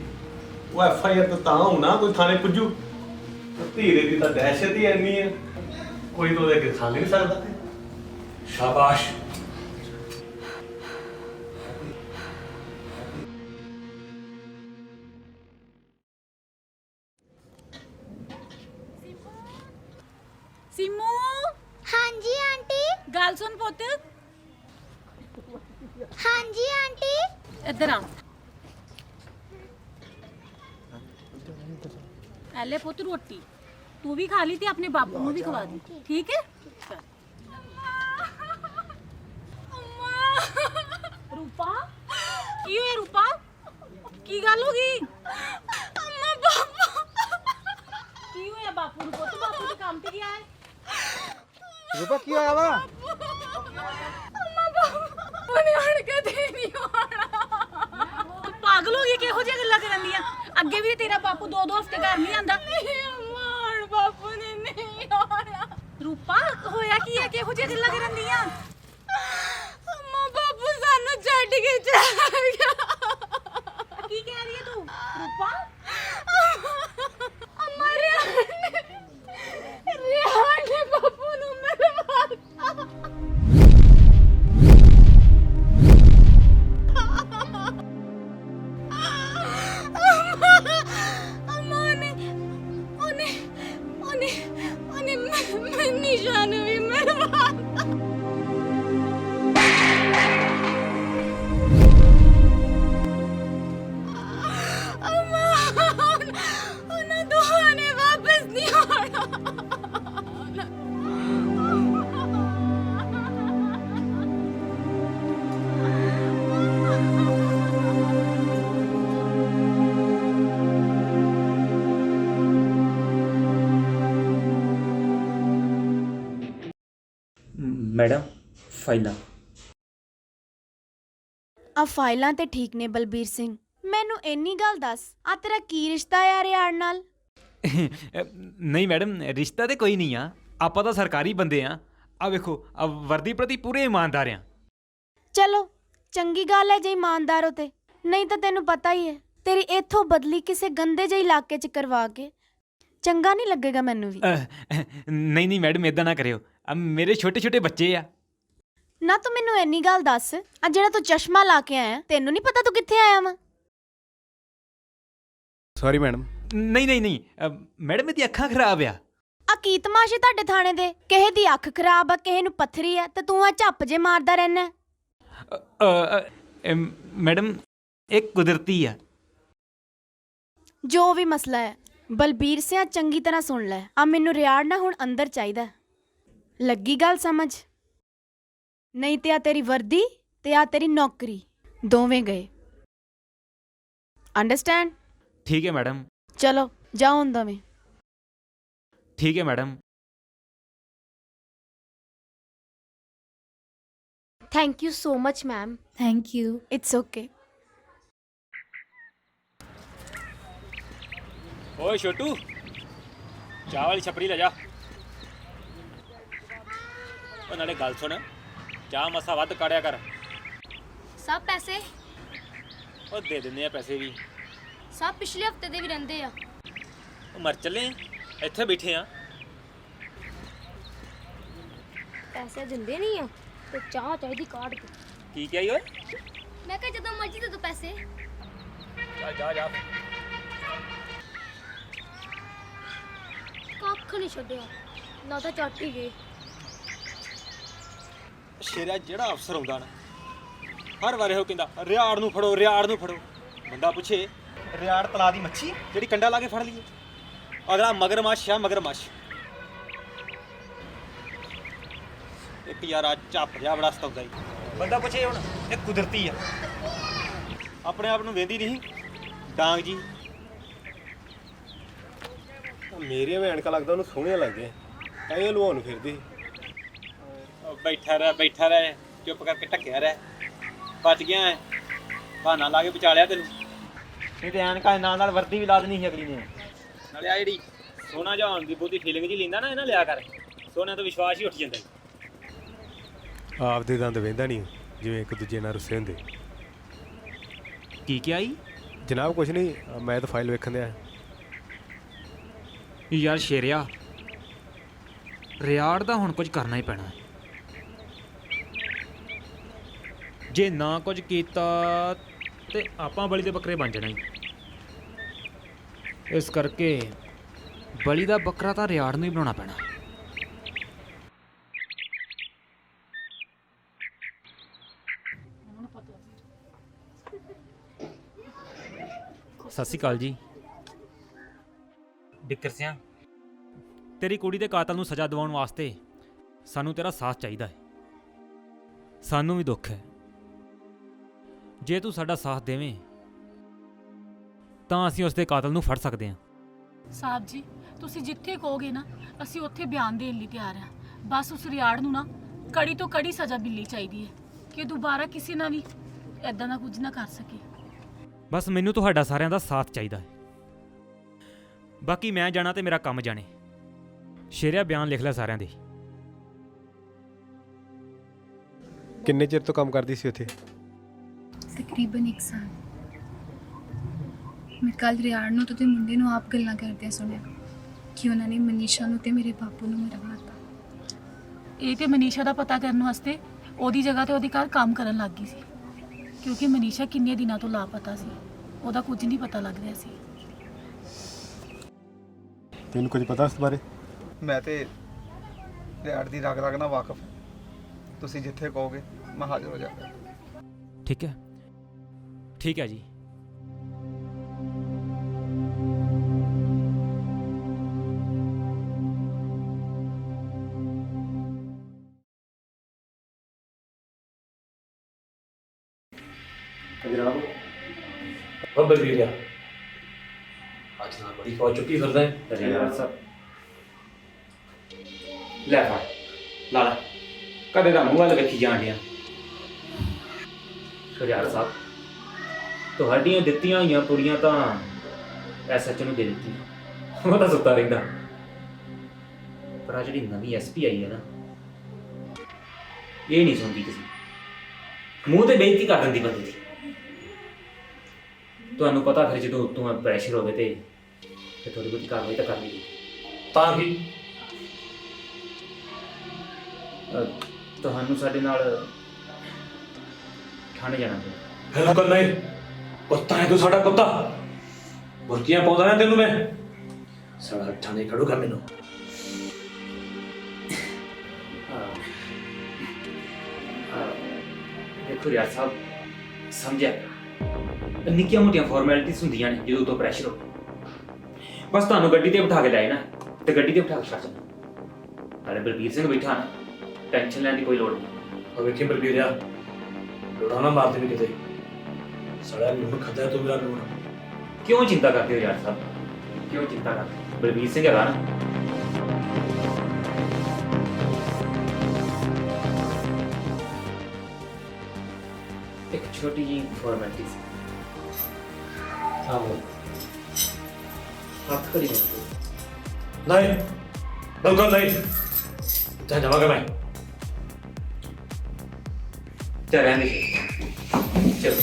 ਉਹ FIR ਤਾਂ ਹੋਣਾ, ਕੋਈ ਥਾਣੇ ਪੁੱਜੂ। ਧੀਰੇ ਦੀ ਤਾਂ ਦਹਿਸ਼ਤ ਹੀ ਇੰਨੀ ਹੈ, ਕੋਈ ਤਾਂ ਉਹਦੇ ਅੱਗੇ ਖਾ ਨਹੀਂ ਸਕਦਾ। ਸ਼ਾਬਾਸ਼। ਸਿਮੂ, ਹਾਂਜੀ ਆਂਟੀ। ਗੱਲ ਸੁਣ ਪੁੱਤ, ਹਾਂਜੀ ਆਂਟੀ। ਇੱਧਰ ਆ। ਐਲੇ ਪੁੱਤ ਰੋਟੀ ਤੂੰ ਵੀ ਖਾ ਲਈ ਤੇ ਆਪਣੇ ਬਾਪੂ ਨੂੰ ਵੀ ਖਵਾ ਦੀ, ਠੀਕ ਹੈ? ਚੱਲ। ਰੂਪਾ, ਕੀ ਹੋਇਆ ਰੂਪਾ? ਕੀ ਗੱਲ ਹੋ ਗਈ? ਅੰਮਾ ਬਾਪੂ, ਕੀ ਹੋਇਆ ਬਾਪੂ ਨੂੰ? ਪੁੱਤ ਬਾਪੂ ਤੇ ਕੰਮ ਤੇ ਗਿਆ ਹੈ। ਰੂਪਾ ਕੀ ਹੋਇਆ ਵਾ? ਅੰਮਾ ਬਾਪੂ ਨੇ ਹੜ ਕੇ ਦੇ ਨਹੀਂ ਆਣਾ। ਤੂੰ ਪਾਗਲ ਹੋ ਗਈ? ਕਿਹੋ ਜਿਹੀਆਂ ਗੱਲਾਂ ਕਰਨ ਦੀਆਂ? ਅੱਗੇ ਵੀ ਤੇਰਾ ਬਾਪੂ 2-2 ਹਫ਼ਤੇ ਘਰ ਨਹੀਂ ਆਂਦਾ। ਅੰਮਾ ਬਾਪੂ ਨੇ ਨਹੀਂ ਆਣਾ। ਰੂਪਾ ਹੋਇਆ ਕੀ ਹੈ? ਕਿਹੋ ਜਿਹੀਆਂ ਗੱਲਾਂ ਕਰਨ ਦੀਆਂ? ਅੰਮਾ ਬਾਪੂ ਸਾਨੂੰ ਛੱਡ ਕੇ ਚਲਾ ਗਿਆ। ਕੀ ਕਹਿ ਰਹੀ ਹੈ ਤੂੰ ਰੂਪਾ? ਅੰਮਾ ਰਿਆਨ ਨੇ ਬਾਪੂ ਨੂੰ ਮਰਵਾਤਾ। ਉਹਨੇ ਮਨੀਸ਼ਾ ਨੂੰ ਵੀ ਮਰਵਾਤਾ। ਉਹਨਾਂ ਦੋਹਾਂ ਨੇ ਵਾਪਸ ਨਹੀਂ ਆਉਣਾ। ਮੈਡਮ ਫਾਈਲਾਂ। ਆ ਫਾਈਲਾਂ ਤੇ ਠੀਕ ਨੇ ਬਲਬੀਰ ਸਿੰਘ। ਮੈਨੂੰ ਇੰਨੀ ਗੱਲ ਦੱਸ, ਆ ਤੇਰਾ ਕੀ ਰਿਸ਼ਤਾ ਆ ਰਿਆੜ ਨਾਲ? ਨਹੀਂ ਮੈਡਮ, ਰਿਸ਼ਤਾ ਤੇ ਕੋਈ ਨਹੀਂ ਆ। ਆਪਾਂ ਤਾਂ ਸਰਕਾਰੀ ਬੰਦੇ ਆ। ਆ ਵੇਖੋ, ਆ ਵਰਦੀ ਪ੍ਰਤੀ ਪੂਰੇ ਇਮਾਨਦਾਰ ਆ। ਚਲੋ ਚੰਗੀ ਗੱਲ ਹੈ ਜੇ ਇਮਾਨਦਾਰ ਹੋ ਤੇ, ਨਹੀਂ ਤਾਂ ਤੈਨੂੰ ਪਤਾ ਹੀ ਹੈ ਤੇਰੀ ਇੱਥੋਂ ਬਦਲੀ ਕਿਸੇ ਗੰਦੇ ਜਿਹੇ ਇਲਾਕੇ 'ਚ ਕਰਵਾ ਕੇ ਚੰਗਾ ਨਹੀਂ ਲੱਗੇਗਾ ਮੈਨੂੰ ਵੀ। ਨਹੀਂ ਨਹੀਂ ਮੈਡਮ, ਇਦਾਂ ਨਾ ਕਰਿਓ। ਮੇਰੇ ਛੋਟੇ ਛੋਟੇ ਬੱਚੇ ਆ। ਨਾ ਤੂੰ ਮੈਨੂੰ ਇੰਨੀ ਗੱਲ ਦੱਸ, ਆ ਜਿਹੜਾ ਤੂੰ ਚਸ਼ਮਾ ਲਾ ਕੇ ਆਇਆ, ਤੈਨੂੰ ਨਹੀਂ ਪਤਾ ਤੂੰ ਕਿੱਥੇ ਆਇਆ ਵਾ? Sorry madam. ਨਹੀਂ ਨਹੀਂ ਨਹੀਂ ਮੈਡਮ, ਇਹਦੀ ਅੱਖਾਂ ਖਰਾਬ ਆ। ਆ ਕੀ ਤਮਾਸ਼ੇ ਤੁਹਾਡੇ ਥਾਣੇ ਦੇ? ਕਿਸੇ ਦੀ ਅੱਖ ਖਰਾਬ ਆ, ਕਿਸੇ ਨੂੰ ਪੱਥਰੀ ਆ, ਤੇ ਤੂੰ ਆ ਝੱਪ ਜੇ ਮਾਰਦਾ ਰਹਿਣਾ। ਮੈਡਮ ਇਹ ਕੁਦਰਤੀ ਆ। ਜੋ ਵੀ ਮਸਲਾ ਹੈ ਬਲਬੀਰ ਸਿੰਘ, ਚੰਗੀ ਤਰ੍ਹਾਂ ਸੁਣ ਲੈ। ਆ ਮੈਨੂੰ ਰਿਆੜ ਨਾ ਹੁਣ ਅੰਦਰ ਚਾਹੀਦਾ। ਲੱਗੀ ਗੱਲ ਸਮਝ? ਨਹੀਂ ਤੇ ਆ ਤੇਰੀ ਵਰਦੀ ਤੇ ਆ ਤੇਰੀ ਨੌਕਰੀ ਦੋਵੇਂ ਗਏ। ਅੰਡਰਸਟੈਂਡ? ਠੀਕ ਹੈ ਮੈਡਮ। ਚਲੋ ਜਾਓ ਹੁਣ ਦੋਵੇਂ। ਠੀਕ ਹੈ madam. Thank you so much ma'am. Thank you. It's okay. ਓਏ ਛੋਟੂ ਚਾਹ ਵਾਲੀ ਛਪਰੀ ਲੈ ਜਾ। ਉਹ ਨਾਲੇ ਗੱਲ ਸੁਣ, ਚਾਹ ਮਸਾ ਵੱਧ ਕਾੜਿਆ ਕਰ। ਸਭ ਪੈਸੇ ਉਹ ਦੇ ਦਿੰਦੇ ਆ ਪੈਸੇ ਵੀ। ਸਭ ਪਿਛਲੇ ਹਫਤੇ ਦੇ ਵੀ ਰਹਿੰਦੇ ਆ। ਉਹ ਮਰ ਚੱਲੇ ਆ, ਇੱਥੇ ਬੈਠੇ ਆ। ਪੈਸੇ ਦਿੰਦੇ ਨਹੀਂ ਆ ਤੇ ਚਾਹ ਚਾਹੀਦੀ ਕਾਢ ਕੇ। ਕੀ ਕਿਹਾ ਈ ਓਏ? ਮੈਂ ਕਿਹਾ ਜਦੋਂ ਮਰਜ਼ੀ ਦੇ ਦੋ ਪੈਸੇ। ਚੱਲ ਜਾ ਜਾ। ਕੱਖ ਨਹੀਂ ਛੱਡਿਆ, ਨਾ ਤਾਂ ਚੱਟ ਹੀ ਗਏ। ਸ਼ੇਰਾ ਜਿਹੜਾ ਅਫਸਰ ਆਉਂਦਾ ਨਾ, ਹਰ ਵਾਰ ਇਹੋ ਕਹਿੰਦਾ ਰਿਆੜ ਨੂੰ ਫੜੋ, ਰਿਆੜ ਨੂੰ ਫੜੋ। ਬੰਦਾ ਪੁੱਛੇ ਰਿਆੜ ਤਲਾ ਦੀ ਮੱਛੀ ਜਿਹੜੀ ਕੰਡਾ ਲਾ ਕੇ ਫੜ ਲਈਏ। ਅਗਲਾ ਮਗਰਮੱਛ ਆ, ਮਗਰਮੱਛ। ਇੱਕ ਯਾਰ ਆ ਝੱਪ ਜਿਹਾ ਬੜਾ ਸਤਾਉਂਦਾ ਈ। ਬੰਦਾ ਪੁੱਛੇ ਹੁਣ ਇਹ ਕੁਦਰਤੀ ਆ, ਆਪਣੇ ਆਪ ਨੂੰ ਵੇਂਦੀ ਨਹੀਂ ਡਾਂਗ ਜੀ। ਮੇਰੀਆਂ ਵੀ ਐਨਕਾਂ ਲੱਗਦਾ ਉਹਨੂੰ ਸੋਹਣੀਆਂ ਲੱਗਦੀਆਂ, ਤਾਂ ਇਹ ਲਵਾਉਣ ਨੂੰ ਫਿਰਦੀ ਸੀ। ਬੈਠਾ ਰਹਿ, ਚੁੱਪ ਕਰਕੇ ਢੱਕਿਆ ਰਹਿ। ਬਚ ਗਿਆ ਐ, ਬਹਾਨਾ ਲਾ ਕੇ ਬਚਾ ਲਿਆ ਤੈਨੂੰ। ਨਹੀਂ ਤੇ ਐਨਕਾਂ ਨਾਲ ਨਾਲ ਵਰਦੀ ਵੀ ਲਾ ਦੇਣੀ ਸੀ ਅਗਲੀ ਨੇ। ਨਾਲੇ ਆ ਜਿਹੜੀ ਸੋਨਾ ਜਹਾਨ ਦੀ ਬਹੁਤੀ ਫੀਲਿੰਗ ਜੀ ਲੈਂਦਾ ਨਾ, ਇਹ ਨਾ ਲਿਆ ਕਰ। ਸੋਨੇ ਤੋਂ ਵਿਸ਼ਵਾਸ ਹੀ ਉੱਠ ਜਾਂਦਾ। ਆਪਦੇ ਦੰਦ ਵੇਂਦਾ ਨਹੀਂ, ਜਿਵੇਂ ਇੱਕ ਦੂਜੇ ਨਾਲ ਰੁੱਸੇ ਹੁੰਦੇ। ਕੀ ਕਿਹਾ ਜੀ? ਜਨਾਬ ਕੁਛ ਨਹੀਂ, ਮੈਂ ਤਾਂ ਫਾਈਲ ਵੇਖਣ ਦਿਆ। ਯਾਰ ਸ਼ੇਰਿਆ, ਰਿਆੜ ਦਾ ਹੁਣ ਕੁਝ ਕਰਨਾ ਹੀ ਪੈਣਾ। ਜੇ ਨਾ ਕੁਝ ਕੀਤਾ ਤੇ ਆਪਾਂ ਬਲੀ ਦੇ ਬੱਕਰੇ ਬਣ ਜਾਣਾ ਹੀ। ਇਸ ਕਰਕੇ ਬਲੀ ਦਾ ਬੱਕਰਾ ਤਾਂ ਰਿਆੜ ਨੂੰ ਹੀ ਬਣਾਉਣਾ ਪੈਣਾ। ਸਤਿ ਸ਼੍ਰੀ ਅਕਾਲ ਜੀ। ਬਿੱਕਰ ਸਿਆਂ, ਤੇਰੀ ਕੁੜੀ ਦੇ ਕਾਤਲ ਨੂੰ ਸਜ਼ਾ ਦਿਵਾਉਣ ਵਾਸਤੇ ਸਾਨੂੰ ਤੇਰਾ ਸਾਥ ਚਾਹੀਦਾ ਹੈ। ਸਾਨੂੰ ਵੀ ਦੁੱਖ ਹੈ, ਜੇ ਤੂੰ ਸਾਡਾ ਸਾਥ ਦੇਵੇਂ ਤਾਂ ਅਸੀਂ ਉਸ ਦੇ ਕਾਤਲ ਨੂੰ ਫੜ ਸਕਦੇ ਹਾਂ। ਸਾਹਿਬ ਜੀ, ਤੁਸੀਂ ਜਿੱਥੇ ਕਹੋਗੇ ਨਾ, ਅਸੀਂ ਉੱਥੇ ਬਿਆਨ ਦੇਣ ਲਈ ਤਿਆਰ ਹਾਂ। ਬਸ ਉਸ ਰਿਆੜ ਨੂੰ ਨਾ ਕੜੀ ਤੋਂ ਕੜੀ ਸਜ਼ਾ ਮਿਲਣੀ ਚਾਹੀਦੀ ਹੈ ਕਿ ਦੁਬਾਰਾ ਕਿਸੇ ਨਾਲ ਵੀ ਐਦਾਂ ਦਾ ਕੁਝ ਨਾ ਕਰ ਸਕੇ। ਬਸ ਮੈਨੂੰ ਤੁਹਾਡਾ ਸਾਰਿਆਂ ਦਾ ਸਾਥ ਚਾਹੀਦਾ ਹੈ। ਬਾਕੀ ਮੈਂ ਜਾਣਾ ਤੇ ਮੇਰਾ ਕੰਮ ਜਾਣੇ। ਸ਼ੇਰਿਆ ਬਿਆਨ ਲਿਖ ਲੈ ਸਾਰਿਆਂ ਦੇ। ਕਿੰਨੇ ਚਿਰ ਤੋਂ ਕੰਮ ਕਰਦੀ ਸੀ ਉੱਥੇ? ਤਕਰੀਬਨ 1 ਸਾਲ। ਮੈਂ ਕੱਲ ਰਿਆੜ ਨੂੰ ਤੇ ਉਹਦੇ ਮੁੰਡੇ ਨੂੰ ਆਪ ਗੱਲਾਂ ਕਰਦਿਆਂ ਸੁਣਿਆ ਕਿ ਉਹਨਾਂ ਨੇ ਮਨੀਸ਼ਾ ਨੂੰ ਤੇ ਮੇਰੇ ਬਾਪੂ ਨੂੰ ਮਰਵਾਤਾ। ਇਹ ਤੇ ਮਨੀਸ਼ਾ ਦਾ ਪਤਾ ਕਰਨ ਵਾਸਤੇ ਉਹਦੀ ਜਗ੍ਹਾ ਤੇ ਉਹਦੇ ਘਰ ਕੰਮ ਕਰਨ ਲੱਗ ਗਈ ਸੀ, ਕਿਉਂਕਿ ਮਨੀਸ਼ਾ ਕਿੰਨੇ ਦਿਨਾਂ ਤੋਂ ਲਾਪਤਾ ਸੀ। ਉਹਦਾ ਕੁਝ ਨਹੀਂ ਪਤਾ ਲੱਗ ਰਿਹਾ ਸੀ। ਤੈਨੂੰ ਕੁਝ ਪਤਾ ਇਸ ਬਾਰੇ? ਮੈਂ ਤੇ ਰਿਆੜ ਦੀ ਰਗ ਰਗ ਨਾਲ ਵਾਕਿਫ। ਤੁਸੀਂ ਜਿੱਥੇ ਕਹੋਗੇ ਮੈਂ ਹਾਜ਼ਰ ਹੋ ਜਾਵਾਂਗਾ। ਠੀਕ ਹੈ, ਠੀਕ ਹੈ ਜੀ। जनाब और बलवीरिया आज ना बड़ी फौज चुकी फिरदा है जनाब साहब ले फड़ ला ला कदे दा मुंह वाल वेखी जान दिया सरदार साहब ਤੁਹਾਡੀਆਂ ਦਿੱਤੀਆਂ ਹੋਈਆਂ ਪੁੜੀਆਂ ਤਾਂ ਐਸਐਚ ਨੂੰ ਦੇ ਦਿੱਤੀ, ਉਹ ਤਾਂ ਸੁੱਤਾ ਰਹਿੰਦਾ। ਪਰ ਆ ਜਿਹੜੀ ਨਵੀਂ ਐਸਪੀ ਆਈ ਹੈ ਨਾ, ਇਹ ਨਹੀਂ ਸੁਣਦੀ ਕਿਸੇ ਮੂੰਹ ਤੇ ਬੇਇੱਜ਼ਤੀ ਕਰ ਦਿੰਦੀ ਬੰਦੇ ਦੀ। ਤੁਹਾਨੂੰ ਪਤਾ ਫਿਰ ਜਦੋਂ ਉੱਤੋਂ ਪ੍ਰੈਸ਼ਰ ਹੋਵੇ ਤੇ ਥੋੜੀ ਬਹੁਤੀ ਕਾਰਵਾਈ ਤਾਂ ਕਰਨੀ ਹੀ। ਤਾਂ ਕਿ ਤੁਹਾਨੂੰ ਸਾਡੇ ਨਾਲ ਠਾਣੇ ਜਾਣਾ ਪਊ। ਬਿਲਕੁਲ ਨਹੀਂ, ਕੁੱਤਾ ਹੈ ਤੂੰ, ਸਾਡਾ ਕੁੱਤਾ। ਬੁਰਕੀਆਂ ਪਾਉਂਦਾ ਨਾ ਤੈਨੂੰ ਮੈਂ, ਸਾਡਾ ਠਾਣੇ ਖੜੂਗਾ ਮੈਨੂੰ। ਦੇਖੋ ਯਾਰ ਸਾਹਿਬ, ਸਮਝਿਆ ਨਿੱਕੀਆਂ ਮੋਟੀਆਂ ਫਾਰਮੈਲਿਟੀਜ਼ ਹੁੰਦੀਆਂ ਨੇ ਜਦੋਂ ਤੋਂ ਪ੍ਰੈਸ਼ਰ ਹੋ। ਬਸ ਤੁਹਾਨੂੰ ਗੱਡੀ ਤੇ ਬਿਠਾ ਕੇ ਲੈ ਨਾ ਤੇ ਗੱਡੀ ਤੇ ਬਿਠਾ ਕੇ ਛੱਡ ਜਾਣਾ। ਨਾਲੇ ਬਲਬੀਰ ਸਿੰਘ ਬੈਠਾ ਨਾ, ਟੈਨਸ਼ਨ ਲੈਣ ਦੀ ਕੋਈ ਲੋੜ ਨਹੀਂ। ਉਹ ਵੇਖੀ ਬਲਬੀਰ ਆ, ਲੋੜਾ ਨਾ ਮਾਰਦੇ ਵੀ ਕਿਤੇ। ਸਾਡਾ ਲੂਣ ਖਾਦਾ ਤੂੰ ਮੇਰਾ ਲੂਣ। ਕਿਉਂ ਚਿੰਤਾ ਕਰਦੇ ਹੋ ਯਾਰ ਸਾਹਿਬ, ਕਿਉਂ ਚਿੰਤਾ ਕਰਦੇ? ਬਲਬੀਰ ਸਿੰਘ ਹੈਗਾ ਨਾ। एक छोटी जी फॉर्मेलिटी। हाँ वो ਹੱਥ ਕਰੀ ਨਹੀਂ ਬਿਲਕੁਲ ਨਹੀਂ ਜਾ ਜਾਵਾਂਗਾ ਮੈਂ ਚੱਲ ਰਹਿੰਦੇ ਚਲੋ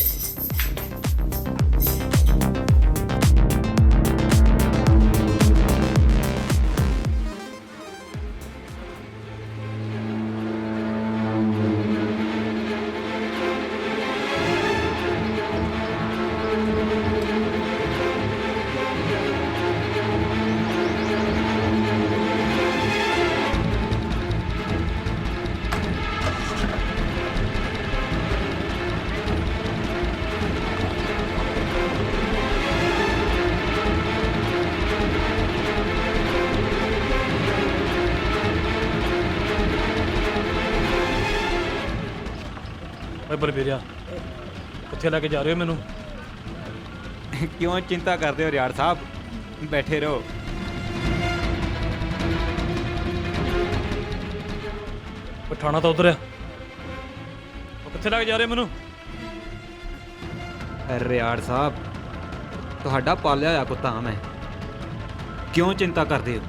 ਓਏ ਬਲਬੀਰਿਆ ਕਿੱਥੇ ਲੈ ਕੇ ਜਾ ਰਹੇ ਹੋ ਮੈਨੂੰ? ਕਿਉਂ ਚਿੰਤਾ ਕਰਦੇ ਹੋ ਰਿਆੜ ਸਾਹਿਬ, ਬੈਠੇ ਰਹੋ। ਪਠਾਣਾ ਤਾਂ ਉਧਰ ਆ, ਉਹ ਕਿੱਥੇ ਲੈ ਕੇ ਜਾ ਰਹੇ ਹੋ ਮੈਨੂੰ? ਰਿਆੜ ਸਾਹਿਬ ਤੁਹਾਡਾ ਪਾਲਿਆ ਹੋਇਆ ਕੁੱਤਾ ਹਾਂ ਮੈਂ, ਕਿਉਂ ਚਿੰਤਾ ਕਰਦੇ ਹੋ?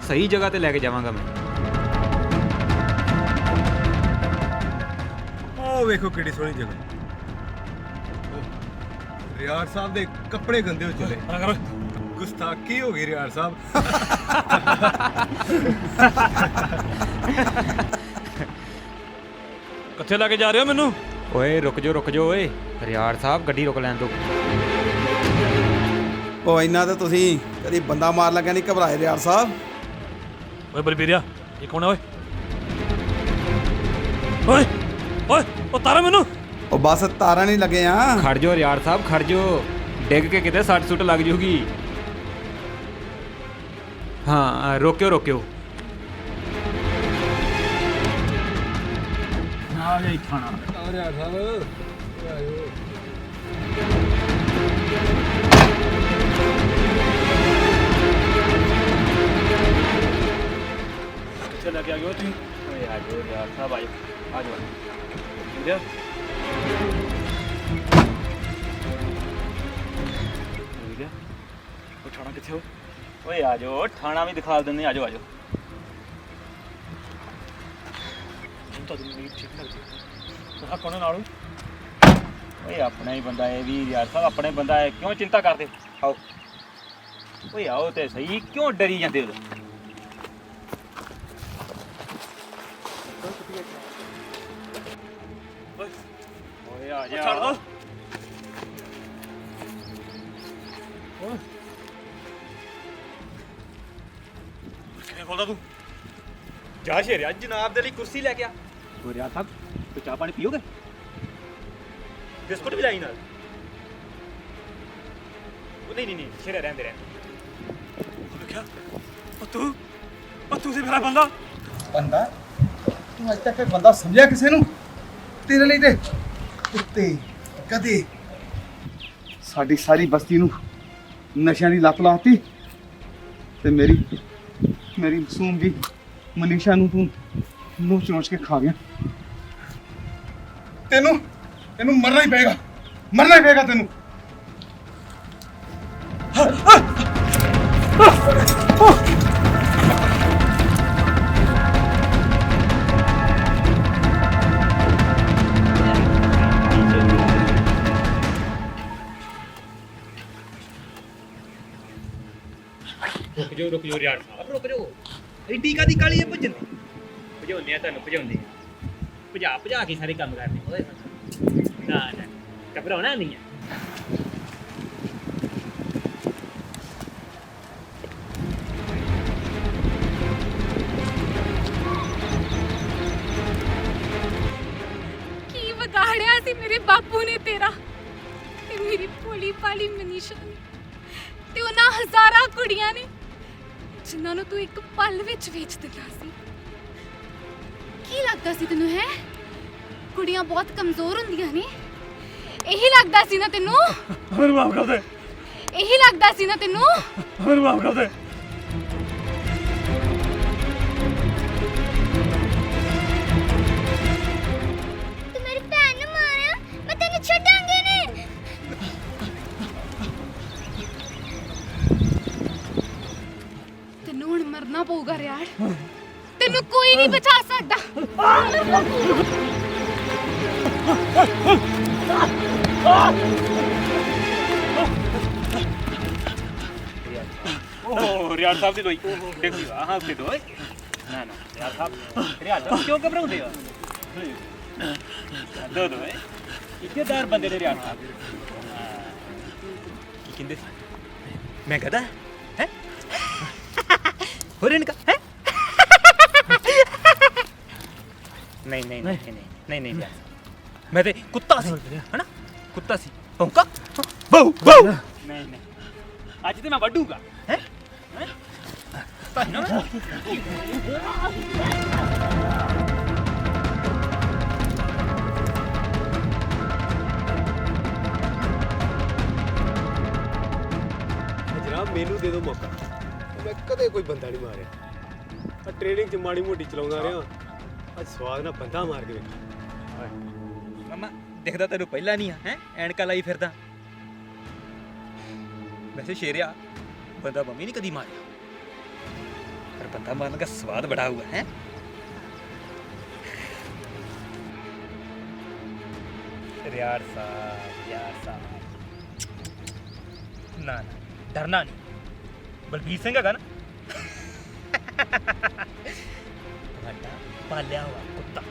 ਸਹੀ ਜਗ੍ਹਾ ਤੇ ਲੈ ਕੇ ਜਾਵਾਂਗਾ ਮੈਂ। ਉਹ ਵੇਖੋ ਕਿਹੜੀ ਸੋਹਣੀ ਜਗ੍ਹਾ। ਰਿਆੜ ਸਾਹਿਬ ਦੇ ਕੱਪੜੇ ਗੰਦੇ ਹੋ ਚਲੇ। ਗੁਸਤਾਖੀ ਹੋ ਗਈ ਰਿਆੜ ਸਾਹਿਬ। ਕਿੱਥੇ ਲੈ ਕੇ ਜਾ ਰਹੇ ਹੋ ਮੈਨੂੰ? ਓਏ ਰੁਕ ਜਾਓ ਓਏ, ਰਿਆੜ ਸਾਹਿਬ ਗੱਡੀ ਰੁਕ ਲੈਣ ਦਿਓ। ਉਹ ਇੰਨਾ ਤਾਂ ਤੁਸੀਂ ਕਦੀ ਬੰਦਾ ਮਾਰ ਲੱਗਿਆ ਨਹੀਂ ਘਬਰਾਏ ਰਿਆੜ ਸਾਹਿਬ। ਓਏ ਬਲਬੀਰਿਆ ਇਹ ਕੌਣ ਆ ਓਏ? ਓਏ ਓਏ ਉਹ ਤਾਰਾ ਮੈਨੂੰ। ਉਹ ਬਸ ਤਾਰਾਂ ਨਹੀਂ ਲੱਗੇ ਆ। ਖੜ ਜਾਓ ਰਿਆੜ ਸਾਹਿਬ, ਖੜ ਜਾਓ, ਡਿੱਗ ਕੇ ਕਿਤੇ ਸੱਟ ਸੁੱਟ ਲੱਗ ਜੂਗੀ। ਹਾਂ ਰੋਕਿਓ। ਆ ਜਾਈ ਖਾਣਾ। ਰਿਆੜ ਸਾਹਿਬ ਆਇਓ। ਕਿੱਥੇ ਲੈ ਕੇ ਆ ਗਏ ਹੋ ਤੁਸੀਂ? ਓਏ ਆ ਜਾਓ ਯਾਰ ਸਾਹਿਬ ਆ ਜਾਓ ਵੀਰਿਆ ਵੀਰਿਆ ਉਹ ਠਾਣਾ ਕਿੱਥੇ ਹੋ? ਓਏ ਆ ਜਾਓ ਥਾਣਾ ਵੀ ਦਿਖਾ ਦਿੰਦੇ ਆ ਜਾਓ ਹੁਣ ਤਾਂ ਮੈਨੂੰ ਠੀਕ ਲੱਗਦੀ ਆ ਕੌਣ ਨਾਲ? ਓਏ ਆਪਣਾ ਹੀ ਬੰਦਾ ਹੈ ਵੀ ਯਾਰ ਸਾਹਿਬ, ਆਪਣੇ ਬੰਦਾ ਹੈ, ਕਿਉਂ ਚਿੰਤਾ ਕਰਦੇ? ਆਓ ਓਏ ਆਓ ਤੇ ਸਹੀ, ਕਿਉਂ ਡਰੀ ਜਾਂਦੇ ਹੋ? ਓਏ ਆ ਜਾ। ਛੱਡ ਦੋ। ਕਿਵੇਂ ਖੋਲਦਾ ਤੂੰ? ਜਾ ਸ਼ੇਰਿਆ ਜਨਾਬ ਦੇ ਲਈ ਕੁਰਸੀ ਲੈ ਕੇ ਆ। ਓ ਰਿਆੜ ਸਾਹਿਬ ਤੂੰ ਚਾਹ ਪਾਣੀ ਪੀਓਗੇ? ਬਿਸਕੁਟ ਵੀ ਲਾਈ ਨਾਲ। ਉਹ ਨਹੀਂ ਸ਼ੇਰਿਆ ਰਹਿੰਦੇ ਦੇਖਿਆ ਉਹ ਤੂੰ ਸੀ ਮੇਰਾ ਬੰਦਾ। ਬੰਦਾ? ਤੂੰ ਅੱਜ ਤੱਕ ਬੰਦਾ ਸਮਝਿਆ ਕਿਸੇ ਨੂੰ? ਤੇਰੇ ਲਈ ਤੇ ਕੁੱਤੇ ਕਦੇ ਸਾਡੀ ਸਾਰੀ ਬਸਤੀ ਨੂੰ ਨਸ਼ਿਆਂ ਦੀ ਲੱਤ ਲਾਤੀ ਤੇ ਮੇਰੀ ਮਾਸੂਮ ਜੀ ਮਨੀਸ਼ਾ ਨੂੰ ਤੂੰ ਨੋਚ ਕੇ ਖਾ ਗਿਆ। ਤੈਨੂੰ ਮਰਨਾ ਹੀ ਪਏਗਾ ਤੈਨੂੰ। ਰੁਕ ਜਾਓ ਰਿਆੜ ਸਾਹਿਬ, ਰੁਕ ਜਾਓ। ਐਡੀ ਕਾਦੀ ਕਾਲੀ ਹੈ ਭੱਜਣ ਦੀ? ਭਜਾਉਂਦੇ ਆ ਤੁਹਾਨੂੰ, ਭਜਾ ਕੇ ਸਾਰੇ ਕੰਮ ਕਰਦੇ। ਓਏ ਨਾ ਘਬਰਾਉਣਾ ਨਹੀਂ ਹੈ। ਕੀ ਵਿਗਾੜਿਆ ਸੀ ਮੇਰੇ ਬਾਪੂ ਨੇ ਤੇਰਾ ਤੇ ਮੇਰੀ ਭੋਲੀ ਭਾਲੀ ਮਨੀਸ਼ਾ ਨੇ ਤੇ ਉਹਨਾਂ ਹਜ਼ਾਰਾਂ ਕੁੜੀਆਂ ਨੇ ਜਿਨ੍ਹਾਂ ਨੂੰ ਤੂੰ ਇੱਕ ਪਲ ਵਿੱਚ ਵੇਚ ਦਿੱਤਾ ਸੀ। ਕੀ ਲੱਗਦਾ ਸੀ ਤੈਨੂੰ ਹੈ ਕੁੜੀਆਂ ਬਹੁਤ ਕਮਜ਼ੋਰ ਹੁੰਦੀਆਂ ਨੇ? ਇਹੀ ਲੱਗਦਾ ਸੀ ਨਾ ਤੈਨੂੰ? ਮੈਨੂੰ ਮਾਫ ਕਰ ਦੇ। ਇਹੀ ਲੱਗਦਾ ਸੀ ਨਾ ਤੈਨੂੰ? ਮੈਨੂੰ ਮਾਫ ਕਰ ਦੇ। ਤੂੰ ਮੇਰੀ ਭੈਣ ਨੂੰ ਮਾਰਿਆ, ਮੈਂ ਤੈਨੂੰ ਛੱਡਾਂਗੀ ਨਹੀਂ। ਪਊਗਾ ਰਿਆੜ, ਤੈਨੂੰ ਕੋਈ ਨਹੀਂ ਬਚਾ ਸਕਦਾ। ਓ ਰਿਆੜ ਸਾਹਿਬ ਦੀ ਦੋਈ ਦੇਖੋ ਆਹ ਤੇ ਦੋਈ ਨਾ ਨਾ ਰਿਆੜ ਸਾਹਿਬ ਕਿਉਂ ਘਬਰਾਉਂਦੇ ਹੋ ਦੋ ਦੋਏ ਇੱਜ਼ਤਦਾਰ ਬੰਦੇ ਨੇ ਰਿਆੜ ਸਾਹਿਬ ਕੀ ਕਹਿੰਦੇ ਮੈਂ ਕਹਦਾ ਹੈ ਹੋਰ ਇਨਕਾ ਹੈ ਨਹੀਂ ਨਹੀਂ ਨਹੀਂ ਨਹੀਂ ਨਹੀਂ ਮੈਂ ਤੇ ਕੁੱਤਾ ਸੀ ਹੈਨਾ ਕੁੱਤਾ ਸੀ ਭੌਂਕਾ ਬੂ ਬੂ ਨਹੀਂ ਨਹੀਂ ਅੱਜ ਤੇ ਮੈਂ ਵੱਢੂਗਾ ਹੈ ਜਨਾਬ ਮੈਨੂੰ ਦੇ ਦਿਓ ਮੌਕਾ, ਮੈਂ ਕਦੇ ਕੋਈ ਬੰਦਾ ਨਹੀਂ ਮਾਰਿਆ। ਆ ਟ੍ਰੇਨਿੰਗ 'ਚ ਮਾੜੀ ਮੋਟੀ ਚਲਾਉਂਦਾ ਰਿਹਾ, ਅੱਜ ਸਵਾਦ ਨਾਲ ਬੰਦਾ ਮਾਰ ਕੇ ਵੇਖਿਆ। ਮਮਾ ਦੇਖਦਾ ਤੈਨੂੰ ਪਹਿਲਾਂ ਨਹੀਂ ਹੈ ਐਨਕਾ ਲਾਈ ਫਿਰਦਾ ਵੈਸੇ ਸ਼ੇਰਿਆ ਬੰਦਾ ਮੰਮੀ ਨਹੀਂ ਕਦੀ ਮਾਰਿਆ ਪਰ ਬੰਦਾ ਮਾਰਨ ਦਾ ਸਵਾਦ ਬੜਾ ਹੁਆ ਹੈ ਰਿਆੜ ਸਾਹਿਬ ਨਾ ਨਾ ਡਰਨਾ ਨਹੀਂ ਬਲਬੀਰ ਸਿੰਘ ਹੈਗਾ ਨਾ ਤੁਹਾਡਾ ਪਾਲਿਆ ਹੋਇਆ ਕੁੱਤਾ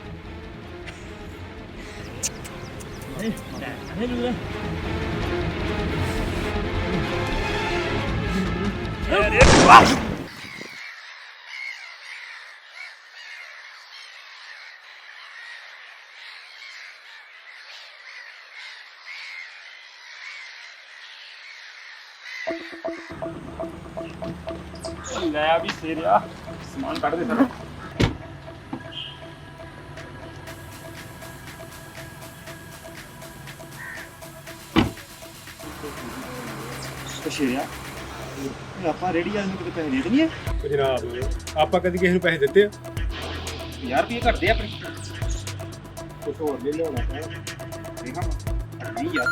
ਲੈ ਵੀ ਸੇਰਿਆ ਸਮਾਨ ਕੱਢ ਦੇ ਸਾਰਾ ਸ਼ੇਰਿਆ ਆਪਾਂ ਰੇੜੀ ਵਾਲੇ ਨੂੰ ਕਿਤੇ ਪੈਸੇ ਦੇ ਦੇਣੀ ਹੈ ਉਹ ਜਨਾਬ ਆਪਾਂ ਕਦੀ ਕਿਸੇ ਨੂੰ ਪੈਸੇ ਦਿੱਤੇ ਆ? 1000 ਰੁਪਏ ਘੱਟਦੇ ਆਪਣੇ ਕੁਛ ਹੋਰ ਲੈ ਲਿਆਉਣਾ ਹੈ। ਦੇਖਾਂ ਨਹੀਂ ਯਾਰ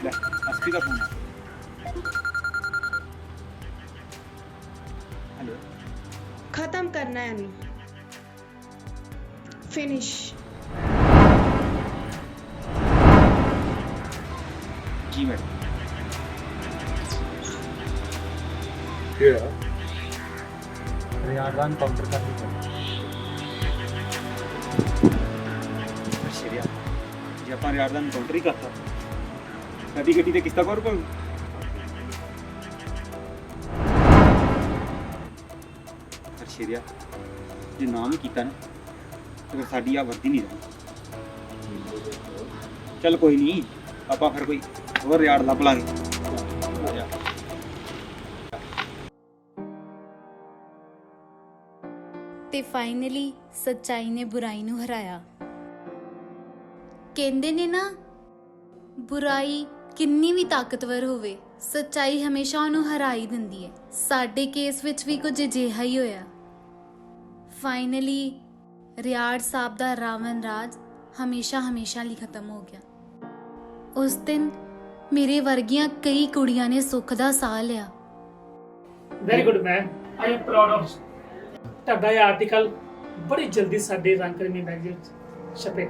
ਲੈ ਅਸਪੀ ਦਾ ਫੋਨ ਹੈਲੋ खत्म करना है इन्हें फिनिश जी मैडम ਕਿਹੜਾ ਰਿਆੜ ਦਾ ਕਾਊਂਟਰ ਕਰਨੀ ਚਾਹੀਦੀ। ਸ਼ੇਰਿਆ ਜੇ ਆਪਾਂ ਰਿਆੜ ਦਾ ਕਾਊਂਟਰ ਹੀ ਕਰਤਾ ਸਾਡੀ ਗੱਡੀ ਤੇ ਕਿਸ਼ਤਾਂ ਕੌਣ ਪਾਉ ਪਰ ਸ਼ੇਰਿਆ ਜੇ ਨਾਮ ਹੀ ਕੀਤਾ ਨਾ ਤੇ ਫਿਰ ਸਾਡੀ ਆ ਵਰਦੀ ਨਹੀਂ ਰਹੀ ਚੱਲ ਕੋਈ ਨਹੀਂ ਆਪਾਂ ਫਿਰ ਕੋਈ ਹੋਰ ਰਿਆੜ ਲੱਭ ਲਾਂਗੇ ਤੇ ਫਾਈਨਲੀ ਸੱਚਾਈ ਨੇ ਬੁਰਾਈ ਨੂੰ ਹਰਾਇਆ। ਕਹਿੰਦੇ ਨੇ ਨਾ, ਬੁਰਾਈ ਕਿੰਨੀ ਵੀ ਤਾਕਤਵਰ ਹੋਵੇ, ਸੱਚਾਈ ਹਮੇਸ਼ਾ ਉਹਨੂੰ ਹਰਾ ਹੀ ਦਿੰਦੀ ਹੈ। ਸਾਡੇ ਕੇਸ ਵਿੱਚ ਵੀ ਕੁਝ ਅਜਿਹਾ ਹੀ ਹੋਇਆ। ਫਾਈਨਲੀ ਰਿਆੜ ਸਾਹਿਬ ਦਾ ਰਾਵਣ ਰਾਜ ਹਮੇਸ਼ਾ ਲਈ ਖਤਮ ਹੋ ਗਿਆ। ਉਸ ਦਿਨ ਮੇਰੇ ਵਰਗੀਆਂ ਕਈ ਕੁੜੀਆਂ ਨੇ ਸੁੱਖ ਦਾ ਸਾਹ ਲਿਆ। Very good ma'am, I am proud of. ਤੁਹਾਡਾ ਇਹ ਆਰਟੀਕਲ ਬੜੀ ਜਲਦੀ ਸਾਡੇ ਰੰਗਕਰਮੀ ਮੈਗਜ਼ੀਨ 'ਚ ਛਪੇ।